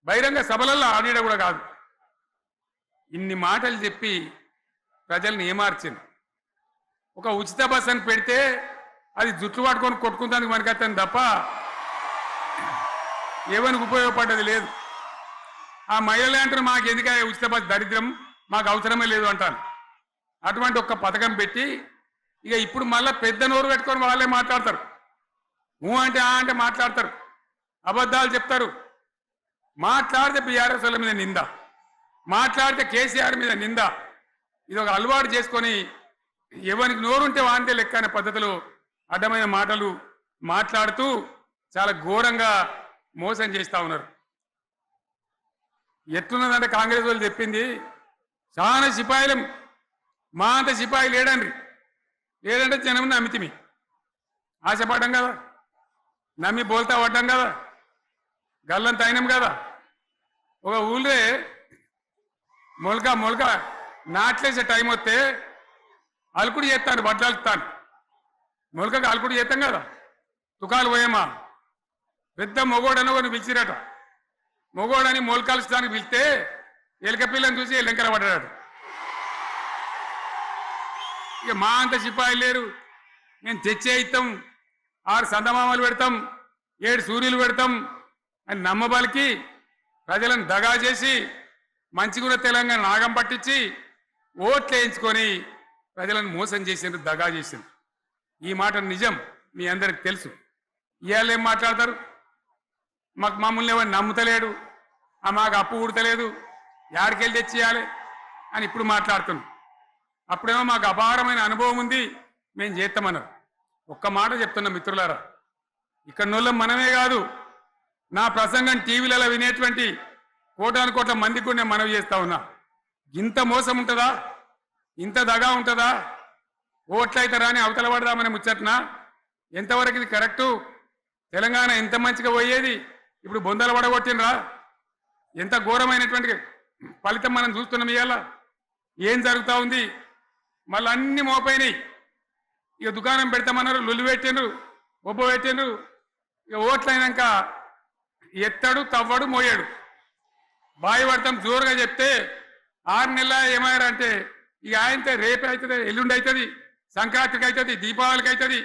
S1: బహిరంగ సభలలో ఆడిడ కూడా కాదు. ఇన్ని మాటలు చెప్పి ప్రజల్ని ఏమార్చింది. ఒక ఉచిత బస్ అని పెడితే అది జుట్లు పట్టుకొని కొట్టుకుంటానికి మనకత్తాను తప్ప ఏమనికి ఉపయోగపడ్డది లేదు. ఆ మహిళలే అంటారు, మాకు ఎందుక ఉచిత బస్, దరిద్రం, మాకు అవసరమే లేదు అంటాను. అటువంటి ఒక్క పథకం పెట్టి ఇక ఇప్పుడు మళ్ళీ పెద్ద నోరు పెట్టుకొని వాళ్ళే మాట్లాడతారు. అంటే అంటే మాట్లాడతారు, అబద్ధాలు చెప్తారు. మాట్లాడితే బీఆర్ఎస్ వాళ్ళ మీద నింద, మాట్లాడితే కేసీఆర్ మీద నింద. ఇది ఒక అలవాటు చేసుకొని ఎవరికి నోరుంటే వాంతే లెక్క అనే పద్ధతిలో అడ్డమైన మాటలు మాట్లాడుతూ చాలా ఘోరంగా మోసం చేస్తూ ఉన్నారు. ఎట్లున్నదంటే కాంగ్రెస్ వాళ్ళు చెప్పింది, చాలా సిపాయిలం, మా అంత సిపాయి లేడంటే జనం నమ్మితిమి, ఆశపడ్డాం కదా, నమ్మి బోల్తా పడ్డాం కదా, గల్లంత అయినాం కదా. ఒక ఊళ్ళే మొలక నాట్లేసే టైం వస్తే అలుకుడు చేస్తాను, బట్టలుతాను, మొలకకు అలుకుడు చేస్తాం కదా, తుకాలు పోయేమా, పెద్ద మొగోడని కొన్ని పిలిచిరట. మొగోడని మొలకలుస్తానికి పిలిస్తే ఎలక పిల్లని చూసి ఎల్లంకర పడ్డాడు. ఇక మా అంత సిపాయిలు లేరు, మేము తెచ్చే ఇస్తాం, 6 సందమామలు పెడతాం, 7 సూర్యులు పెడతాం అని నమ్మబలికి ప్రజలను దగా చేసి మంచిగున్న తెలంగాణ నాగం పట్టించి ఓట్లు వేయించుకొని ప్రజలను మోసం చేసిండ్రు, దగా చేసిండ్రు. ఈ మాట నిజం, మీ అందరికి తెలుసు. ఇవాళ ఏం మాట్లాడతారు, మమ్మల్ని ఎవరు నమ్ముతలేడు, మాకు అప్పు ఉడతలేదు, యాడికెళ్ళి తెచ్చియాలి అని ఇప్పుడు మాట్లాడుతున్నాం. అప్పుడేమో మాకు అపారమైన అనుభవం ఉంది, మేము చేస్తామన్నారు. ఒక్క మాట చెప్తున్నా మిత్రులారా, ఇక్కడ నోళ్ళం మనమే కాదు, నా ప్రసంగం టీవీలలో వినేటువంటి కోటాను కోట్ల మందికి కూడా నేను మనవి చేస్తా ఉన్నా. ఇంత మోసం ఉంటుందా, ఇంత దగా ఉంటుందా? ఓట్లయితే రాని అవతల పడదామని ముచ్చట్నా? ఎంతవరకు ఇది కరెక్టు? తెలంగాణ ఎంత మంచిగా పోయేది, ఇప్పుడు బొందలు పడగొట్టినరా? ఎంత ఘోరమైనటువంటి ఫలితం మనం చూస్తున్నాం. ఇవాళ ఏం జరుగుతూ ఉంది? మళ్ళీ అన్ని మోపైనాయి. ఇక దుకాణం పెడతామన్నారు, లొల్లు పెట్టిండ్రు, ఒబ్బ పెట్టిండ్రు. ఇక ఓట్లయినాక ఎత్తాడు, తవ్వడు, మోయాడు. బాయి పడతాం జోరుగా చెప్తే 6 నెలల ఏమయ్యారంటే ఇక ఆయనతో రేపు అవుతుంది, ఎల్లుండి అవుతుంది, సంక్రాంతికి అవుతుంది, దీపావళికి అవుతుంది,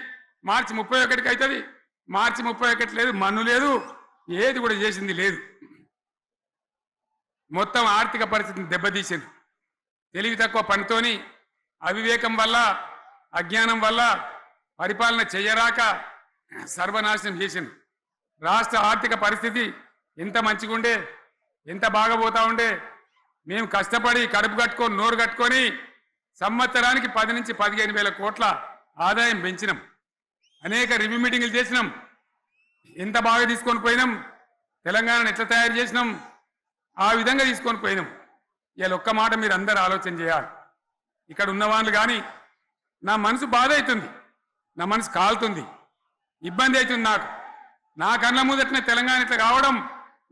S1: మార్చి 31కి అవుతుంది. మార్చి 31 లేదు, మన్ను లేదు, ఏది కూడా చేసింది లేదు. మొత్తం ఆర్థిక పరిస్థితిని దెబ్బతీసింది. తెలివి తక్కువ పనితోని, అవివేకం వల్ల, అజ్ఞానం వల్ల పరిపాలన చెయ్యరాక సర్వనాశనం చేసింది. రాష్ట్ర ఆర్థిక పరిస్థితి ఎంత మంచిగా ఉండే, ఎంత బాగా పోతా ఉండే. మేము కష్టపడి కడుపు కట్టుకొని, నోరు కట్టుకొని సంవత్సరానికి 10 నుంచి 15 వేల కోట్ల ఆదాయం పెంచినాం. అనేక రివ్యూ మీటింగులు చేసినాం. ఎంత బాగా తీసుకొని పోయినాం, తెలంగాణను ఎట్లా తయారు చేసినాం, ఆ విధంగా తీసుకొని పోయినాం. ఇవాళ ఒక్క మాట మీరు అందరూ ఆలోచన చేయాలి. ఇక్కడ ఉన్న వాళ్ళు కానీ నా మనసు బాధ అవుతుంది, నా మనసు కాలుతుంది, ఇబ్బంది అవుతుంది. నా కళ్ళ ముందటనే తెలంగాణ ఇట్లా కావడం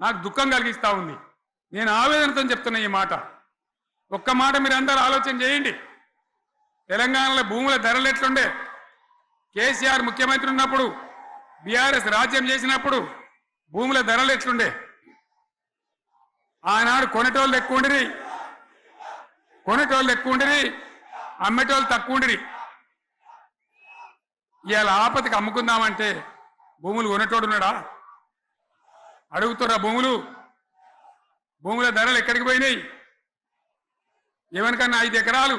S1: నాకు దుఃఖం కలిగిస్తూ ఉంది. నేను ఆవేదనతో చెప్తున్నా ఈ మాట. ఒక్క మాట మీరు అందరూ ఆలోచన చేయండి. తెలంగాణలో భూముల ధరలు ఎట్లుండే? కేసీఆర్ ముఖ్యమంత్రి ఉన్నప్పుడు, బీఆర్ఎస్ రాజ్యం చేసినప్పుడు భూముల ధరలు ఎట్లుండే? ఆనాడు కొనేటోళ్ళు ఎక్కువ ఉండిరి, అమ్మేటోళ్ళు తక్కువ ఉండిరి. ఇవాళ ఆపతికి అమ్ముకుందామంటే భూములు కొనేటోడు ఉన్నాడా? అడుగుతున్నా భూముల ధరలు ఎక్కడికి పోయినాయి? ఎవరికన్నా 5 ఎకరాలు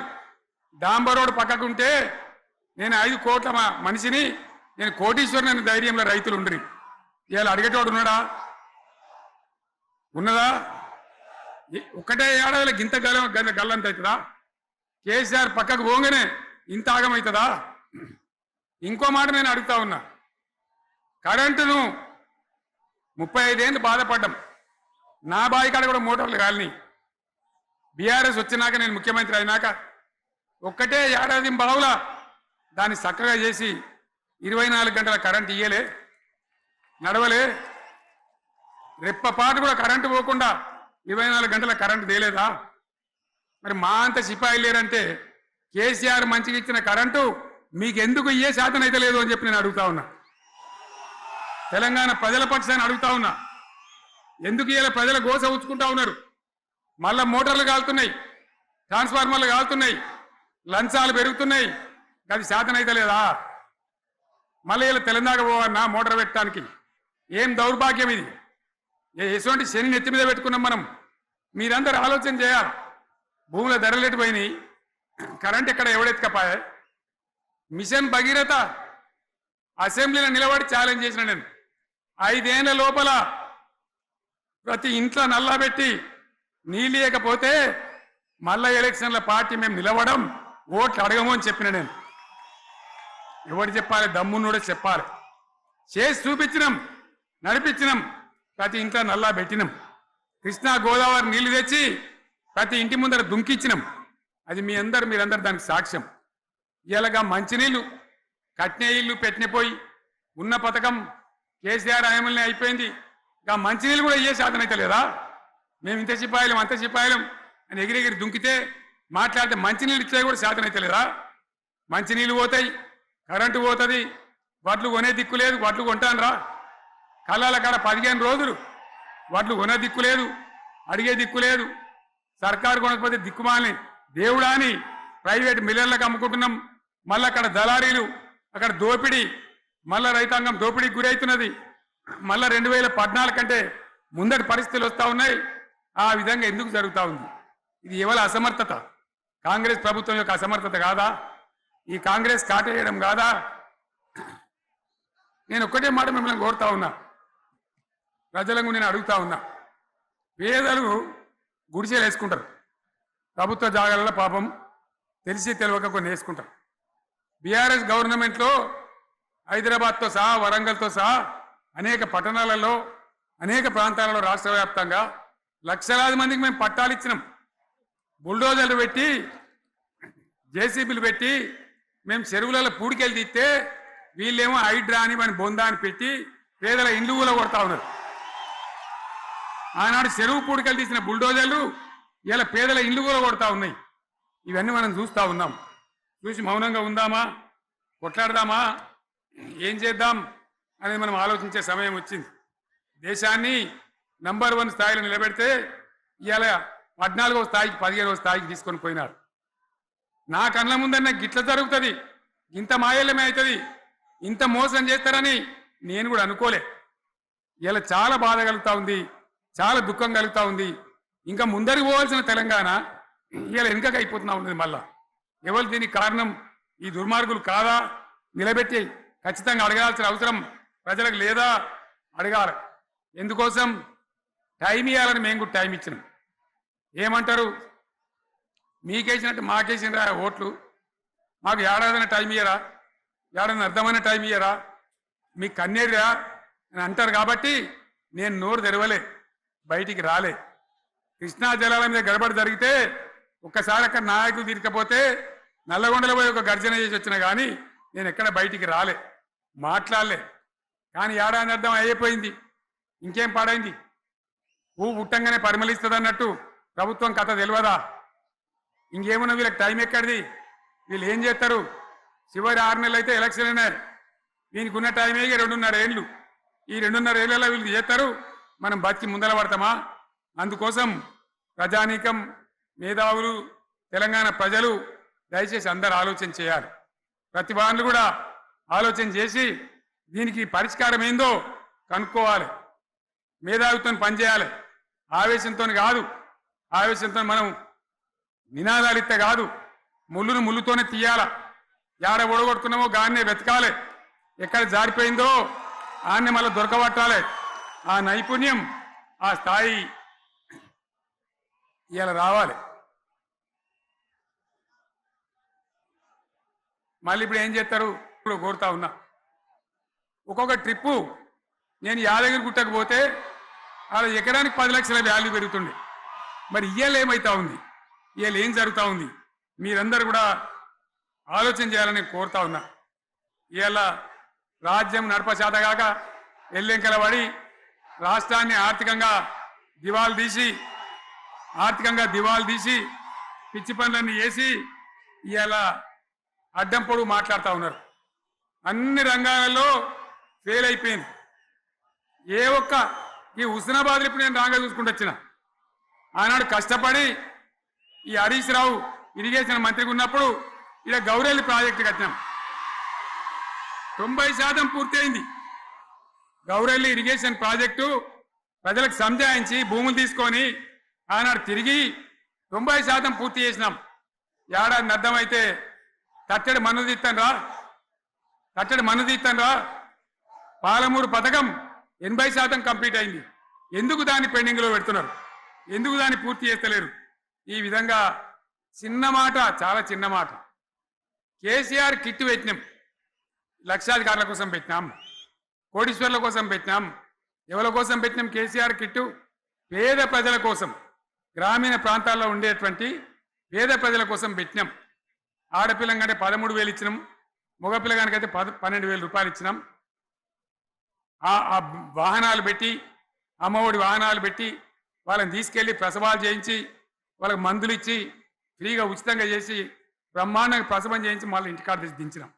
S1: డాంబర్ రోడ్ పక్కకుంటే నేను 5 కోట్ల మనిషిని, నేను కోటీశ్వరుని అనే ధైర్యంలో రైతులు ఉండరు. ఇవాళ అడిగేటోడు ఉన్నాడా? ఉన్నదా? ఒక్కటే ఏడాదిలో గింత గల్లంత అవుతుందా? కేసీఆర్ పక్కకు పోగానే ఇంత ఆగమవుతుందా? ఇంకో మాట నేను అడుగుతా ఉన్నా, కరెంటును 35 ఏళ్ళు బాధపడ్డాం. నా బావి కాడ కూడా మోటార్లు కాలినాయి. బీఆర్ఎస్ వచ్చినాక నేను ముఖ్యమంత్రి అయినాక ఒక్కటే ఏడాది బావుల దాన్ని చక్కగా చేసి 24 గంటల కరెంట్ ఇయ్యలే, నడవలే. రెప్పపాటు కూడా కరెంటు పోకుండా 24 గంటల కరెంటు తేలేదా? మరి మా అంత సిపాయి లేరంటే కేసీఆర్ మంచిగా ఇచ్చిన కరెంటు మీకు ఎందుకు ఇయ్యే శాతం అయితే లేదు అని చెప్పి నేను అడుగుతా ఉన్నా. తెలంగాణ ప్రజల పక్షాన్ని అడుగుతా ఉన్నా, ఎందుకు ఇలా ప్రజల గోస ఉంచుకుంటా ఉన్నారు? మళ్ళా మోటార్లు కాలుతున్నాయి, ట్రాన్స్ఫార్మర్లు కాలుతున్నాయి, లంచాలు పెరుగుతున్నాయి, అది శాతం అయితే లేదా? మళ్ళీ ఇలా తెలంగాణ పోవన్నా మోటార్ పెట్టడానికి? ఏం దౌర్భాగ్యం ఇది! ఎటువంటి శని నెత్తి మీద పెట్టుకున్నాం మనం. మీరందరూ ఆలోచన చేయాలి. భూముల ధరలు పోయినాయి, కరెంట్ ఎక్కడ ఎవడెత్తుకపోయా? మిషన్ భగీరథ అసెంబ్లీలో నిలబడి ఛాలెంజ్ చేసిన నేను, 5 ఏళ్ల లోపల ప్రతి ఇంట్లో నల్లా పెట్టి నీళ్ళు ఇవ్వకపోతే మళ్ళా ఎలక్షన్ల పార్టీ మేము నిలవడం, ఓట్లు అడగము అని చెప్పిన నేను. ఎవరు చెప్పాలి? దమ్మున్నోడే చెప్పాలి. చేసి చూపించినాం, నడిపించినాం, ప్రతి ఇంట్లో నల్లా పెట్టినాం. కృష్ణా గోదావరి నీళ్లు తెచ్చి ప్రతి ఇంటి ముందర దుంకిచ్చినాం. అది మీరందరూ దానికి సాక్ష్యం. ఇలాగా మంచినీళ్ళు కట్నే ఇల్లు పెట్టినపోయి ఉన్న పథకం కేసీఆర్ హయాంలోనే అయిపోయింది. ఇంకా మంచినీళ్ళు కూడా ఇయ్యే శాతం అయితే లేదా? మేము ఇంత సిపాయిలం అంత సిపాయిలం అని ఎగిరెగిరి దుంకితే మాట్లాడితే మంచినీళ్ళు ఇచ్చే కూడా శాతం అయితే లేదా? మంచినీళ్ళు పోతాయి, కరెంటు పోతుంది, వడ్లు కొనే దిక్కు లేదు. వడ్లు కొంటాను రా, కళ్ళాల కాడ 15 రోజులు వడ్లు కొనే దిక్కు లేదు, అడిగే దిక్కు లేదు. సర్కారు కొనకపోతే దిక్కుమాలని దేవుడా అని ప్రైవేట్ మిల్లర్లకు అమ్ముకుంటున్నాం. మళ్ళీ అక్కడ దళారీలు, అక్కడ దోపిడీ, మళ్ళా రైతాంగం దోపిడీకి గురవుతున్నది. మళ్ళా 2014 కంటే ముందటి పరిస్థితులు వస్తూ ఉన్నాయి. ఆ విధంగా ఎందుకు జరుగుతూ ఉంది? ఇది ఎవరి అసమర్థత? కాంగ్రెస్ ప్రభుత్వం యొక్క అసమర్థత కాదా? ఈ కాంగ్రెస్ కాటేయడం కాదా? నేను ఒక్కటే మాట మిమ్మల్ని కోరుతా ఉన్నా, ప్రజలకు నేను అడుగుతా ఉన్నా. పేదలు గుడిసెలు వేసుకుంటారు, ప్రభుత్వ జాగాలలో పాపం తెలిసి తెలియక కొన్ని వేసుకుంటారు. బీఆర్ఎస్ గవర్నమెంట్లో హైదరాబాద్తో సహా, వరంగల్తో సహా అనేక పట్టణాలలో, అనేక ప్రాంతాలలో రాష్ట్ర వ్యాప్తంగా లక్షలాది మందికి మేము పట్టాలు ఇచ్చినాం. బుల్డోజర్లు పెట్టి, జేసీబీలు పెట్టి మేము చెరువులలో పూడికెళ్ళి తీస్తే వీళ్ళేమో హైడ్రా అని మన బొందా అని పెట్టి పేదల ఇండ్లు కూడా కొడతా ఉన్నారు. ఆనాడు చెరువు పూడికెళ్ళి తీసిన బుల్డోజర్లు ఇలా పేదల ఇండ్లు కూడా కొడతా ఉన్నాయి. ఇవన్నీ మనం చూస్తూ ఉన్నాం. చూసి మౌనంగా ఉందామా, కొట్లాడదామా, ఏం చేద్దాం అనేది మనం ఆలోచించే సమయం వచ్చింది. దేశాన్ని నంబర్ 1 స్థాయిలో నిలబెడితే ఇవాళ 14వ స్థాయికి 15వ స్థాయికి తీసుకొని పోయినారు. నా కళ్ళ ముందన్న గిట్ల జరుగుతుంది, ఇంత మాయల్యమే అవుతుంది, ఇంత మోసం చేస్తారని నేను కూడా అనుకోలే. ఇలా చాలా బాధ కలుగుతూ ఉంది, చాలా దుఃఖం కలుగుతూ ఉంది. ఇంకా ముందరికి పోవాల్సిన తెలంగాణ ఇలా వెనుకకు అయిపోతున్నా ఉన్నది. మళ్ళా ఎవరు దీనికి కారణం? ఈ దుర్మార్గులు కాదా? నిలబెట్టి ఖచ్చితంగా అడగాల్సిన అవసరం ప్రజలకు లేదా? అడగాలి. ఎందుకోసం? టైం ఇవ్వాలని మేము కూడా టైం ఇచ్చినాం. ఏమంటారు? మీకేసినట్టు మాకేసిన ఓట్లు, మాకు ఏడాదైనా టైం ఇయ్యరా? ఏడాది అర్థమైన టైం ఇయ్యరా? మీకు కన్నేరురా అని అంటారు. కాబట్టి నేను నోరు తెరవలే, బయటికి రాలే. కృష్ణా జలాల మీద గడబడి జరిగితే ఒక్కసారి అక్కడ నాయకులు తీరకపోతే నల్లగొండలో పోయి ఒక గర్జన చేసి వచ్చినా కానీ నేను ఎక్కడ బయటికి రాలే, మాట్లాడలే. కానీ ఏడాది అర్థం అయిపోయింది, ఇంకేం పాడైంది? పువ్వు పుట్టంగానే పరిమళిస్తుంది అన్నట్టు ప్రభుత్వం కథ తెలియదా? ఇంకేమన్నా వీళ్ళకి టైం ఎక్కడిది? వీళ్ళు ఏం చేస్తారు? చివరి 6 నెలలు అయితే ఎలక్షన్ అయినాయి. దీనికి ఉన్న టైం 2.5 ఏళ్ళు. ఈ 2.5 ఏళ్లలో వీళ్ళు చేస్తారు, మనం బతికి ముందర పడతామా? అందుకోసం ప్రజానీకం, మేధావులు, తెలంగాణ ప్రజలు దయచేసి అందరూ ఆలోచన చేయాలి. ప్రతి వాళ్ళు కూడా ఆలోచన చేసి దీనికి పరిష్కారం ఏందో కనుక్కోవాలి. మేధావితో పనిచేయాలి, ఆవేశంతో కాదు. ఆవేశంతో మనం నినాదాలు ఇస్తే కాదు, ముళ్ళును ముళ్ళుతోనే తీయాల. యాడ ఒడగొట్టుకున్నామో గాన్నే వెతకాలి, ఎక్కడ జారిపోయిందో ఆన్నే మళ్ళీ దొరకబట్టాలి. ఆ నైపుణ్యం, ఆ స్థాయి ఇలా రావాలి. మళ్ళీ ఇప్పుడు ఏం చేస్తారు ఇప్పుడు కోరుతా ఉన్నా ఒక్కొక్క ట్రిప్పు నేను యాదగిరి గుట్టకు పోతే అలా ఎకరానికి 10 లక్షల వాల్యూ పెరుగుతుంది మరి ఇయ్యాల ఏమైతా ఉంది ఇయ్యాల ఏం జరుగుతూ ఉంది మీరందరూ కూడా ఆలోచన చేయాలని కోరుతా ఉన్నా ఇవాళ రాజ్యం నడపచేతగాక ఎల్లెంకల పడి రాష్ట్రాన్ని ఆర్థికంగా దివాలు తీసి పిచ్చి పనులన్నీ వేసి ఇవాళ అడ్డం పొడుగు మాట్లాడుతూ ఉన్నారు అన్ని రంగాలలో ఫెయిల్ అయిపోయింది ఏ ఒక్క ఈ హుస్నాబాద్ ఇప్పుడు నేను రాగా చూసుకుంటూ వచ్చిన ఆనాడు కష్టపడి ఈ హరీష్ రావు ఇరిగేషన్ మంత్రిగా ఉన్నప్పుడు ఇలా గౌరెల్లి ప్రాజెక్టు కట్టినాం 90% పూర్తి అయింది గౌరెల్లి ఇరిగేషన్ ప్రాజెక్టు ప్రజలకు సంజాయించి భూములు తీసుకొని ఆనాడు తిరిగి 90% పూర్తి చేసినాం ఏడాది అర్థమైతే తట్టడి మన్ను తీస్తాను రా పాలమూరు పథకం 80% కంప్లీట్ అయింది ఎందుకు దాన్ని పెండింగ్లో పెడుతున్నారు ఎందుకు దాన్ని పూర్తి చేస్తలేరు ఈ విధంగా చిన్న మాట చాలా చిన్న మాట కేసీఆర్ కిట్ పెట్టినాం లక్షాధికారుల కోసం పెట్టినాం కోటీశ్వర్ల కోసం పెట్టినాం ఎవరి కోసం పెట్టినాం కేసీఆర్ కిట్టు పేద ప్రజల కోసం గ్రామీణ ప్రాంతాల్లో ఉండేటువంటి పేద ప్రజల కోసం పెట్టినాం ఆడపిల్లంటే 13,000 ఇచ్చినాం మగపిల్లగానికైతే 12,000 రూపాయలు ఇచ్చినాం ఆ వాహనాలు పెట్టి అమ్మఒడి వాహనాలు పెట్టి వాళ్ళని తీసుకెళ్లి ప్రసవాలు చేయించి వాళ్ళకి మందులు ఇచ్చి ఫ్రీగా ఉచితంగా చేసి బ్రహ్మాండంగా ప్రసవం చేయించి మళ్ళీ ఇంటికాడ తెచ్చి దించినాం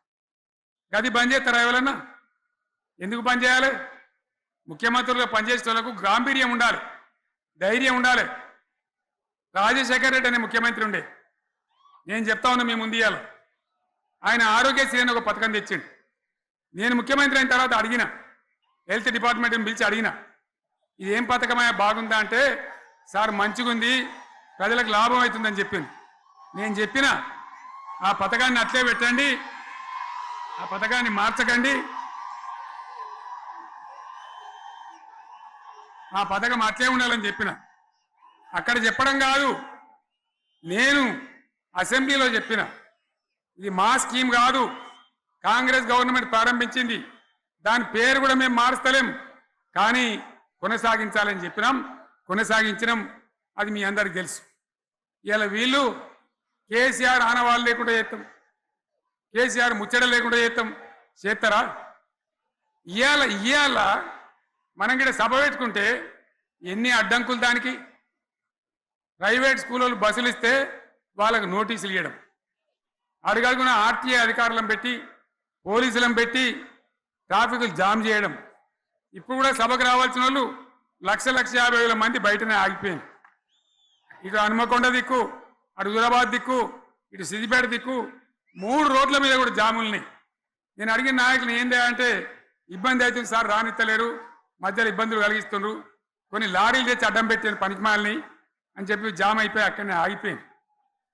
S1: గది బంద్ చేస్తారా ఎవరన్నా ఎందుకు బంద్ చేయాలి ముఖ్యమంత్రులుగా పనిచేసే వాళ్ళకు గాంభీర్యం ఉండాలి ధైర్యం ఉండాలి రాజశేఖర్ రెడ్డి అనే ముఖ్యమంత్రి ఉండే నేను చెప్తా ఉన్నా మేము ముందు ఇయ్యాలి ఆయన ఆరోగ్యశ్రీ అని ఒక పథకం తెచ్చిండు నేను ముఖ్యమంత్రి అయిన తర్వాత అడిగిన హెల్త్ డిపార్ట్మెంట్ని పిలిచి అడిగిన ఇది ఏం పథకమయ్యా బాగుందా అంటే సార్ మంచిగుంది ప్రజలకు లాభం అవుతుందని చెప్పింది నేను చెప్పిన ఆ పథకాన్ని అట్లే పెట్టండి ఆ పథకాన్ని మార్చకండి ఆ పథకం అట్లే ఉండాలని చెప్పిన అక్కడ చెప్పడం కాదు నేను అసెంబ్లీలో చెప్పిన ఇది మా స్కీమ్ కాదు కాంగ్రెస్ గవర్నమెంట్ ప్రారంభించింది దాని పేరు కూడా మేము మారుస్తలేం కానీ కొనసాగించాలని చెప్పినాం కొనసాగించినాం అది మీ అందరికి తెలుసు ఇలా వీళ్ళు కేసీఆర్ ఆనవాళ్ళు లేకుండా చేస్తాం కేసీఆర్ ముచ్చట లేకుండా చేస్తారా ఇవాళ మనం కూడా సభ పెట్టుకుంటే ఎన్ని అడ్డంకులు దానికి ప్రైవేట్ స్కూళ్ళు బస్సులు ఇస్తే వాళ్ళకు నోటీసులు ఇవ్వడం అడుగడుగున ఆర్టీఏ అధికారులను పెట్టి పోలీసులను పెట్టి ట్రాఫిక్లు జామ్ చేయడం ఇప్పుడు కూడా సభకు రావాల్సిన వాళ్ళు 1,50,000 మంది బయటనే ఆగిపోయింది ఇటు హనుమకొండ దిక్కు అటు హుజరాబాద్ దిక్కు ఇటు సిద్దిపేట దిక్కు 3 రోడ్ల మీద కూడా జాములున్నాయి నేను అడిగిన నాయకులు ఏంది అంటే ఇబ్బంది అవుతుంది సార్ రానిత్తలేరు మధ్యలో ఇబ్బందులు కలిగిస్తున్నారు కొన్ని లారీలు తెచ్చి అడ్డం పెట్టాను పనికిమాలని అని చెప్పి జామ్ అయిపోయి అక్కడనే ఆగిపోయింది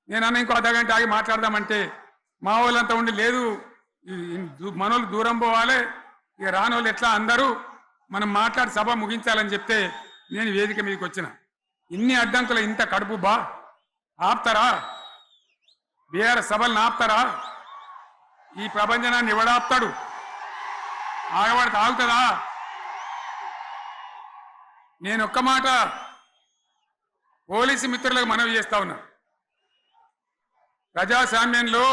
S1: నేను అన్న ఇంకో అర్ధగంట ఆగి మాట్లాడదామంటే మా వాళ్ళంతా ఉండి లేదు మనోళ్ళు దూరం పోవాలి ఇక రాని వాళ్ళు ఎట్లా అందరూ మనం మాట్లాడి సభ ముగించాలని చెప్తే నేను వేదిక మీదకి వచ్చిన ఇన్ని అడ్డంకులు ఇంత కడుపు ఆపుతారా బీఆర్ఎస్ సభలను ఆపుతారా ఈ ప్రపంచనాన్ని ఎవడాపుతాడు ఆగబడితే ఆగుతుందా నేను ఒక్క మాట పోలీసు మిత్రులకు మనవి చేస్తా ఉన్నా ప్రజాస్వామ్యంలో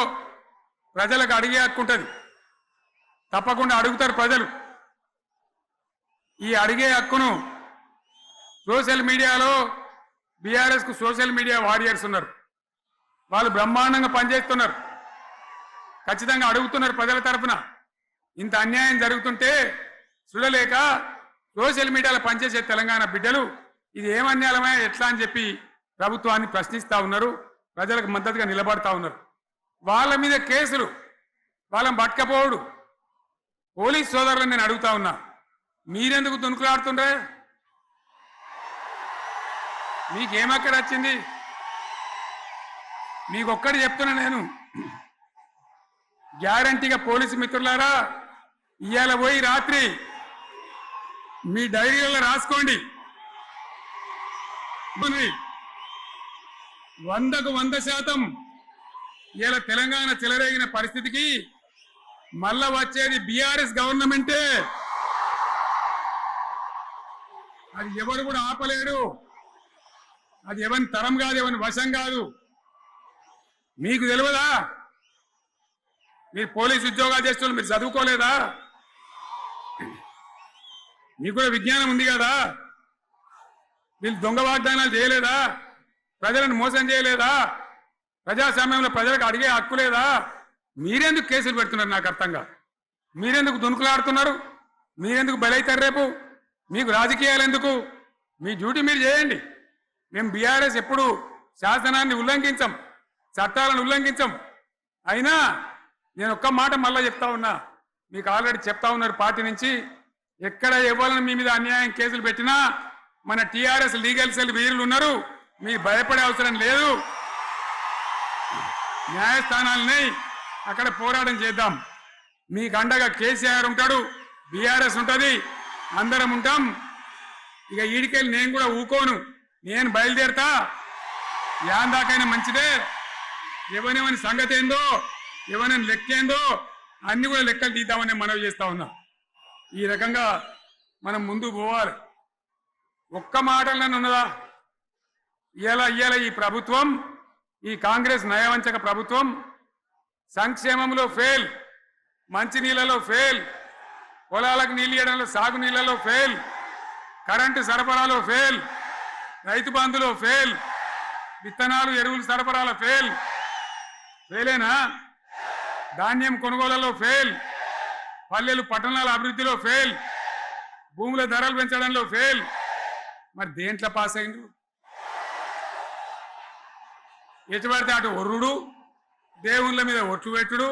S1: ప్రజలకు అడిగే హక్కు ఉంటుంది తప్పకుండా అడుగుతారు ప్రజలు ఈ అడిగే హక్కును సోషల్ మీడియాలో బీఆర్ఎస్కు సోషల్ మీడియా వారియర్స్ ఉన్నారు వాళ్ళు బ్రహ్మాండంగా పనిచేస్తున్నారు ఖచ్చితంగా అడుగుతున్నారు ప్రజల తరఫున ఇంత అన్యాయం జరుగుతుంటే చూడలేక సోషల్ మీడియాలో పనిచేసే తెలంగాణ బిడ్డలు ఇది ఏమన్యాయమే ఎట్లా అని చెప్పి ప్రభుత్వాన్ని ప్రశ్నిస్తూ ఉన్నారు ప్రజలకు మద్దతుగా నిలబడతా ఉన్నారు వాళ్ళ మీద కేసులు వాళ్ళని పట్టుకపోవడు పోలీస్ సోదరులను నేను అడుగుతా ఉన్నా మీరెందుకు దునుకులాడుతుండ్రే మీకేమక్కడ వచ్చింది మీకు ఒక్కటి చెప్తున్నా నేను గ్యారంటీగా పోలీసు మిత్రులారా ఇవాళ పోయి రాత్రి మీ డైరీలలో రాసుకోండి 100% ఇలా తెలంగాణ చెలరేగిన పరిస్థితికి మళ్ళా వచ్చేది బీఆర్ఎస్ గవర్నమెంటే. అది ఎవరు కూడా ఆపలేడు. అది ఎవరి తరం కాదు, ఎవరి వశం కాదు. మీకు తెలియదా? మీరు పోలీసు ఉద్యోగాలు చేస్తున్నారు, మీరు చదువుకోలేదా? మీకు కూడా విజ్ఞానం ఉంది కదా? వీళ్ళు దొంగ వాగ్దానాలు చేయలేదా? ప్రజలను మోసం చేయలేదా? ప్రజాస్వామ్యంలో ప్రజలకు అడిగే హక్కు లేదా? మీరెందుకు కేసులు పెడుతున్నారు? నాకు అర్థం కాదు. మీరెందుకు దునుకులాడుతున్నారు? మీరెందుకు బలైతారు? రేపు మీకు రాజకీయాలు ఎందుకు? మీ డ్యూటీ మీరు చేయండి. మేము బీఆర్ఎస్ ఎప్పుడు శాసనాన్ని ఉల్లంఘించం, చట్టాలను ఉల్లంఘించం. అయినా నేను ఒక్క మాట మళ్ళీ చెప్తా ఉన్నా, మీకు ఆల్రెడీ చెప్తా ఉన్నారు పార్టీ నుంచి, ఎక్కడ ఎవరిని మీ మీద అన్యాయం కేసులు పెట్టినా మన టీఆర్ఎస్ లీగల్ సెల్ వీరులు ఉన్నారు, మీరు భయపడే అవసరం లేదు. న్యాయస్థానాలని అక్కడ పోరాటం చేద్దాం. మీకు అండగా కేసీఆర్ ఉంటాడు, బీఆర్ఎస్ ఉంటుంది, అందరం ఉంటాం. ఇక ఈడికెళ్ళి నేను కూడా ఊకోను, నేను బయలుదేరతా. యాందాకైనా మంచిదే. ఎవరెవరి సంగతి ఏందో, ఎవరైనా లెక్కేందో అన్ని కూడా లెక్కలు తీద్దామని మనవి చేస్తా ఉన్నా. ఈ రకంగా మనం ముందుకు పోవాలి. ఒక్క మాటలను ఉన్నదా? ఇవాళ ఈ ప్రభుత్వం, ఈ కాంగ్రెస్ నయవంచక ప్రభుత్వం సంక్షేమంలో ఫెయిల్, మంచినీళ్ళలో ఫెయిల్, పొలాలకు నీళ్ళు ఇవ్వడంలో, సాగు నీళ్లలో ఫెయిల్, కరెంటు సరఫరాలో ఫెయిల్, రైతు బంధులో ఫెయిల్, విత్తనాలు ఎరువులు సరఫరాలో ఫెయిలేనా? ధాన్యం కొనుగోలులో ఫెయిల్, పల్లెలు పట్టణాల అభివృద్ధిలో ఫెయిల్, భూముల ధరలు పెంచడంలో ఫెయిల్. మరి దేంట్లో పాస్ అయిండు? ఎటుపడితే అటు ఒర్రుడు, దేవుళ్ళ మీద ఒట్లు పెట్టుడు,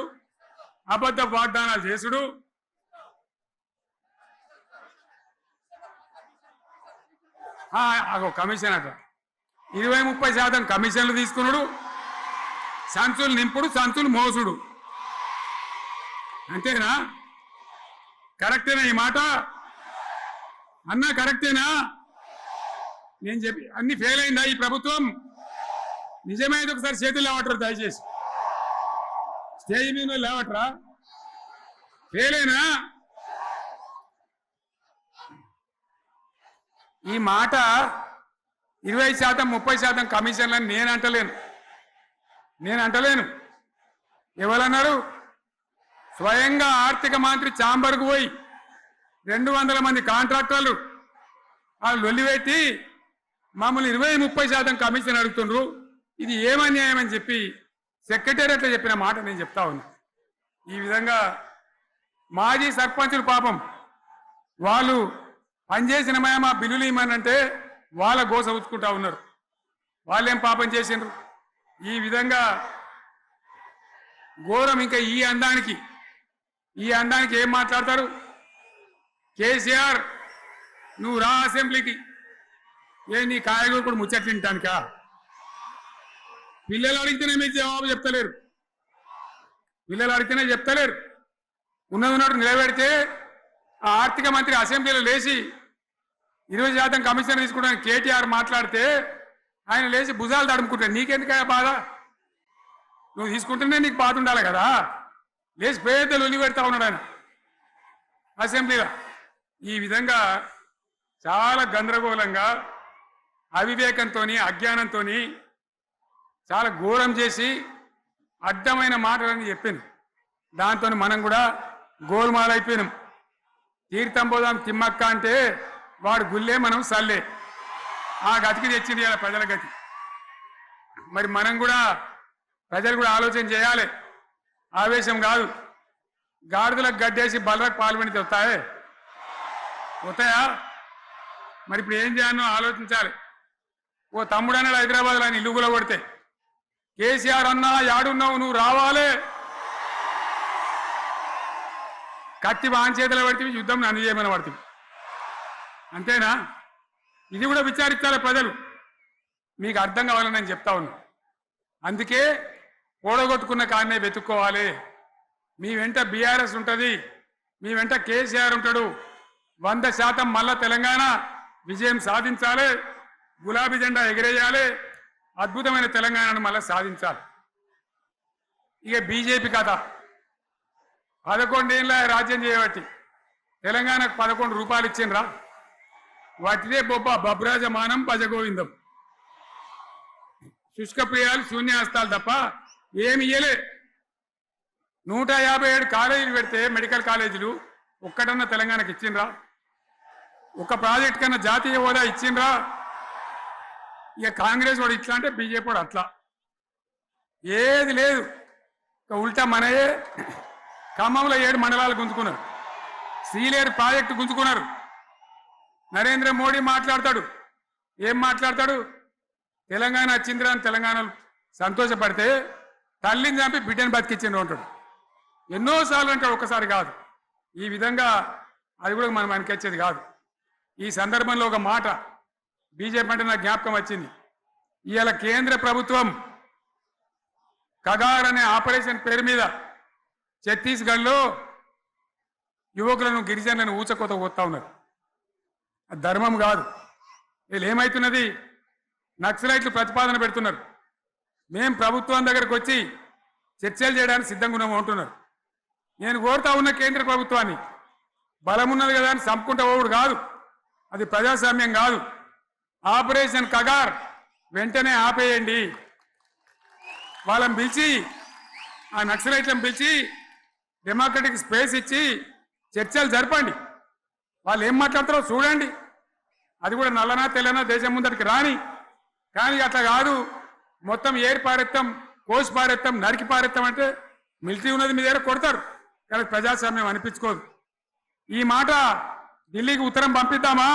S1: అబద్ధ వాగ్దానాలు చేసుడు. కమిషన్ అట 20-30% కమిషన్లు తీసుకున్నాడు, సంచులు నింపుడు, సంచులు మోసుడు. అంతేనా? కరెక్టేనా ఈ మాట? అన్నా కరెక్టేనా? నేను చెప్పి అన్ని ఫెయిల్ అయిందా ఈ ప్రభుత్వం? నిజమైతే ఒకసారి చేతులు లేవటరు, దయచేసి స్టేజ్ మీద లేవటరా. ఫెయిలేనా? ఈ మాట 20%-30% కమిషన్లని నేను అంటలేను. ఎవరన్నారు? స్వయంగా ఆర్థిక మంత్రి ఛాంబర్కు పోయి 200 మంది కాంట్రాక్టర్లు వాళ్ళు లొల్లిపెట్టి మమ్మల్ని 20-30% కమిషన్ అడుగుతుండ్రు, ఇది ఏమన్యాయం అని చెప్పి సెక్రటేరియట్లో చెప్పిన మాట నేను చెప్తా ఉన్నా. ఈ విధంగా మాజీ సర్పంచులు పాపం వాళ్ళు పనిచేసిన మా బిల్లులు ఇవ్వమనంటే వాళ్ళ గోస ఉచ్చుకుంటా ఉన్నారు. వాళ్ళేం పాపం చేసిండ్రు? ఈ విధంగా ఘోరం. ఇంకా ఈ అందానికి ఏం మాట్లాడతారు? కేసీఆర్ నువ్వు రా అసెంబ్లీకి, నీ కాయగూరు కూడా ముచ్చట్లు తింటానికా? పిల్లలు అడిగితేనే మీరు జవాబు చెప్తలేరు. ఉన్నట్టు నిలబెడితే ఆ ఆర్థిక మంత్రి అసెంబ్లీలో లేచి 20% కమిషన్ తీసుకోవడానికి కేటీఆర్ మాట్లాడితే ఆయన లేచి భుజాలు తడుముకుంటాడు. నీకెందుకయ్యా బాధ? నువ్వు తీసుకుంటేనే నీకు బాధ ఉండాలి కదా. లేచి పేదలు ఒలి పెడతా ఉన్నాడు ఆయన అసెంబ్లీలో. ఈ విధంగా చాలా గందరగోళంగా, అవివేకంతో, అజ్ఞానంతో చాలా ఘోరం చేసి అడ్డమైన మాటలని చెప్పింది. దాంతో మనం కూడా గోల్మాలైపోయినాం. తీర్థం పోదాం తిమ్మక్క అంటే వాడు గుల్లే, మనం సల్లే. ఆ గతికి తెచ్చింది ఇలా ప్రజల గతి. మరి మనం కూడా, ప్రజలు కూడా ఆలోచన చేయాలి. ఆవేశం కాదు. గాడిదలకు గడ్డేసి బలరకు పాల్పడితే వస్తాయా? మరి ఇప్పుడు ఏం చేయాలో ఆలోచించాలి. ఓ తమ్ముడు అన్నాడు హైదరాబాద్లో, ఆయన ఇల్లు కూడా కొడితే, కేసీఆర్ అన్నా యాడున్నావు, నువ్వు రావాలి. కత్తి బాంచేతలు పడితే యుద్ధం నన్ను చేయమని పడుతుంది. అంతేనా? ఇది కూడా విచారించాలి ప్రజలు. మీకు అర్థం కావాలని నేను చెప్తా ఉన్నా. అందుకే ఓడగొట్టుకున్న కాన్నే వెతుక్కోవాలి. మీ వెంట బీఆర్ఎస్ ఉంటుంది, మీ వెంట కేసీఆర్ ఉంటాడు. 100% మళ్ళా తెలంగాణ విజయం సాధించాలి, గులాబీ జెండా ఎగిరేయాలి, అద్భుతమైన తెలంగాణను మళ్ళా సాధించాలి. ఇక బీజేపీ కథ 11 ఏళ్ళ రాజ్యం చేయబట్టి తెలంగాణకు 11 రూపాయలు ఇచ్చిండ్రా వాటిదే బబ్రాజమానం భజగోవిందం శుష్క ప్రియాలు శూన్యాస్తాలు తప్ప ఏమి ఇయ్యలే 157 కాలేజీలు పెడితే మెడికల్ కాలేజీలు ఒక్కటన్నా తెలంగాణకు ఇచ్చిండ్రా ఒక ప్రాజెక్ట్ కన్నా జాతీయ హోదా ఇచ్చిండ్రా ఇక కాంగ్రెస్ వాడు ఇట్లా అంటే బీజేపీ వాడు అట్లా ఏది లేదు ఇక ఉల్టా మనయే ఖమ్మంలో 7 మండలాలు గుంజుకున్నారు సీలేరు ప్రాజెక్టు గుంజుకున్నారు నరేంద్ర మోడీ మాట్లాడతాడు ఏం మాట్లాడతాడు తెలంగాణ వచ్చిందిరా అని తెలంగాణలో సంతోషపడితే తల్లిని చంపి బిడ్డను బతికిచ్చిండ్రు అంటాడు ఎన్నోసార్లు అంటాడు ఒకసారి కాదు ఈ విధంగా అది కూడా మనం అనిపించేది కాదు ఈ సందర్భంలో ఒక మాట బీజేపీ అంటే నాకు జ్ఞాపకం వచ్చింది ఇవాళ కేంద్ర ప్రభుత్వం కగార్ అనే ఆపరేషన్ పేరు మీద ఛత్తీస్గఢ్లో యువకులను గిరిజనులను ఊచకోత పోతా ఉన్నారు అది ధర్మం కాదు వీళ్ళు ఏమవుతున్నది నక్సలైట్లు ప్రతిపాదన పెడుతున్నారు మేం ప్రభుత్వం దగ్గరకు వచ్చి చర్చలు చేయడానికి సిద్ధంగా ఉన్నాము అంటున్నారు నేను కోరుతా ఉన్న కేంద్ర ప్రభుత్వాన్ని బలం ఉన్నది కదా అని చంపుకుంటా పోవుడు కాదు అది ప్రజాస్వామ్యం కాదు ఆపరేషన్ కగార్ వెంటనే ఆపేయండి వాళ్ళని పిలిచి ఆ నక్సలైట్లను పిలిచి డెమోక్రటిక్ స్పేస్ ఇచ్చి చర్చలు జరపండి వాళ్ళు ఏం మాట్లాడతారో చూడండి అది కూడా నల్లనా తెల్లనా దేశం ముందరికి రాని కానీ అట్లా కాదు మొత్తం ఏరి పారెత్తాం కోసి పారెత్తాం నరికి పారెత్తాం అంటే మిలిటరీ ఉన్నది మీ దగ్గర కొడతారు కానీ ప్రజాస్వామ్యం అనిపించుకోదు ఈ మాట ఢిల్లీకి ఉత్తరం పంపిద్దామా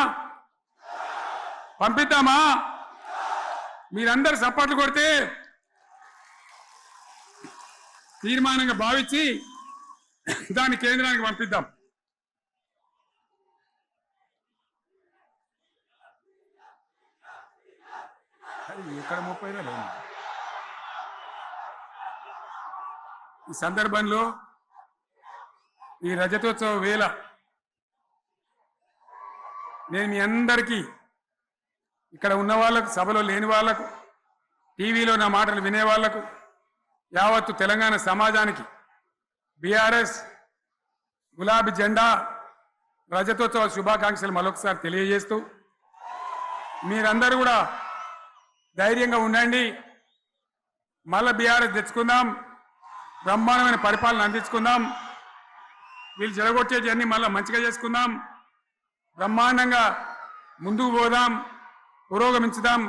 S1: మీరందరూ సపోర్ట్లు కొడితే తీర్మానంగా భావించి దాన్ని కేంద్రానికి పంపిద్దాం ఇక్కడ 30 ఈ సందర్భంలో ఈ రజతోత్సవ వేళ నేను మీ అందరికీ ఇక్కడ ఉన్న వాళ్ళకు సభలో లేని వాళ్లకు టీవీలో నా మాటలు వినే వాళ్లకు యావత్తు తెలంగాణ సమాజానికి బీఆర్ఎస్ గులాబీ జెండా రజతోత్సవ శుభాకాంక్షలు మరొకసారి తెలియజేస్తూ మీరందరూ కూడా ధైర్యంగా ఉండండి మళ్ళా బీఆర్ఎస్ తెచ్చుకుందాం బ్రహ్మాండమైన పరిపాలన అందించుకుందాం వీళ్ళు జరగొట్టేటివన్నీ మళ్ళీ మంచిగా చేసుకుందాం బ్రహ్మాండంగా ముందుకు పోదాం పురోగమించుదాం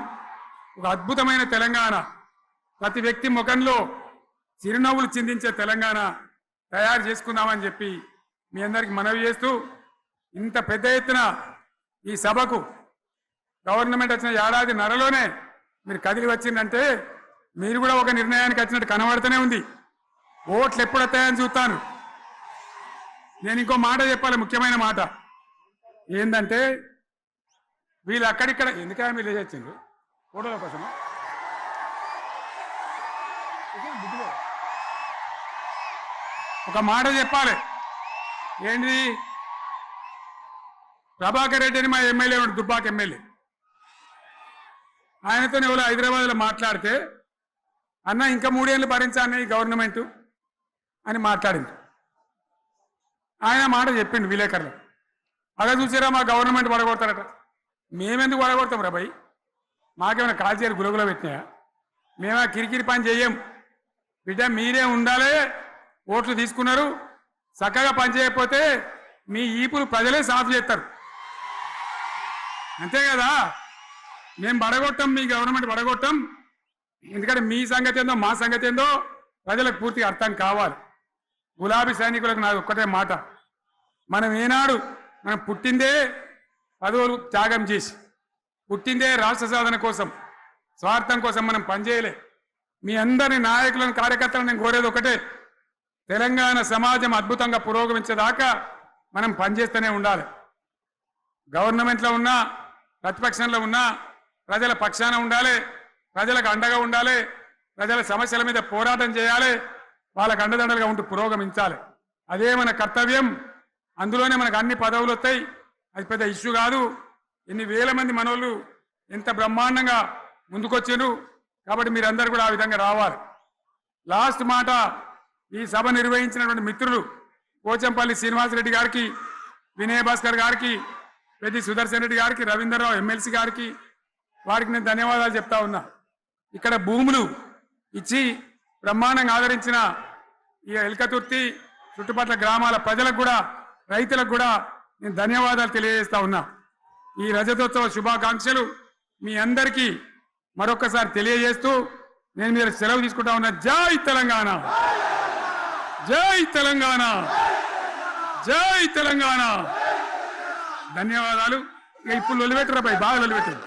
S1: ఒక అద్భుతమైన తెలంగాణ ప్రతి వ్యక్తి ముఖంలో చిరునవ్వులు చిందించే తెలంగాణ తయారు చేసుకుందామని చెప్పి మీ అందరికి మనవి చేస్తూ ఇంత పెద్ద ఎత్తున ఈ సభకు గవర్నమెంట్ వచ్చిన ఏడాది నరలోనే మీరు కదిలి వచ్చిందంటే మీరు కూడా ఒక నిర్ణయానికి వచ్చినట్టు కనబడుతూనే ఉంది ఓట్లు ఎప్పుడు వస్తాయని చూస్తాను నేను ఇంకో మాట చెప్పాలి ముఖ్యమైన మాట ఏంటంటే వీళ్ళు అక్కడిక్కడ ఎందుకైనా మీరు లేచొచ్చిండ్రు ఫోటోల కోసం ఒక మాట చెప్పాలి ఏంటి ప్రభాకర్ రెడ్డి అని మా ఎమ్మెల్యే ఉన్నాడు దుబ్బాక ఎమ్మెల్యే ఆయనతో ఎవరో హైదరాబాద్లో మాట్లాడితే అన్న ఇంకా 3 ఏళ్ళు భరించాలని ఈ గవర్నమెంట్ అని మాట్లాడింది ఆయన మాట చెప్పిండు విలేకరులు అలా చూసారా మా గవర్నమెంట్ పడగొడతారట మేమెందుకు పడగొడతాం రా భయ్ మాకేమైనా కాల్చేరు గులగులో పెట్టినాయా మేమా కిరికిరి పని చెయ్యం బిడ్డ మీరే ఉండాలి ఓట్లు తీసుకున్నారు చక్కగా పని చేయకపోతే మీ ఈపులు ప్రజలే సాఫ్ చేస్తారు అంతే కదా మేము పడగొట్టాం మీ గవర్నమెంట్ పడగొట్టాం ఎందుకంటే మీ సంగతి ఏందో మా సంగతి ఏందో ప్రజలకు పూర్తిగా అర్థం కావాలి గులాబీ సైనికులకు నాది ఒక్కటే మాట మనం ఏనాడు మనం పుట్టిందే పదవులు త్యాగం చేసి పుట్టిందే రాష్ట్ర సాధన కోసం స్వార్థం కోసం మనం పనిచేయలే మీ అందరి నాయకులను కార్యకర్తలను నేను కోరేది ఒకటే తెలంగాణ సమాజం అద్భుతంగా పురోగమించేదాకా మనం పనిచేస్తూనే ఉండాలి గవర్నమెంట్లో ఉన్నా ప్రతిపక్షంలో ఉన్నా ప్రజల పక్షాన ఉండాలి ప్రజలకు అండగా ఉండాలి ప్రజల సమస్యల మీద పోరాటం చేయాలి వాళ్ళకు అండదండలుగా ఉంటూ పురోగమించాలి అదే మన కర్తవ్యం అందులోనే మనకు అన్ని పదవులు వస్తాయి అది పెద్ద ఇష్యూ కాదు ఎన్ని వేల మంది మనోళ్ళు ఎంత బ్రహ్మాండంగా ముందుకొచ్చారు కాబట్టి మీరందరూ కూడా ఆ విధంగా రావాలి లాస్ట్ మాట ఈ సభ నిర్వహించినటువంటి మిత్రులు పోచంపల్లి శ్రీనివాసరెడ్డి గారికి, వినయ భాస్కర్ గారికి, పెద్ది సుదర్శన్ రెడ్డి గారికి, రవీంద్రరావు ఎమ్మెల్సీ గారికి, వారికి నేను ధన్యవాదాలు చెప్తా ఉన్నా. ఇక్కడ భూములు ఇచ్చి బ్రహ్మాండంగా ఆదరించిన ఈ ఎల్కతుర్తి చుట్టుపక్కల గ్రామాల ప్రజలకు కూడా, రైతులకు కూడా నేను ధన్యవాదాలు తెలియజేస్తా ఉన్నా. ఈ రజతోత్సవ శుభాకాంక్షలు మీ అందరికీ మరొకసారి తెలియజేస్తూ నేను మీరు సెలవు తీసుకుంటా ఉన్నా. జై తెలంగాణ, జై తెలంగాణ, జై తెలంగాణ. ధన్యవాదాలు. ఇక ఇప్పుడు లొలిపెట్టరా బాగా లొలిపెట్టారు.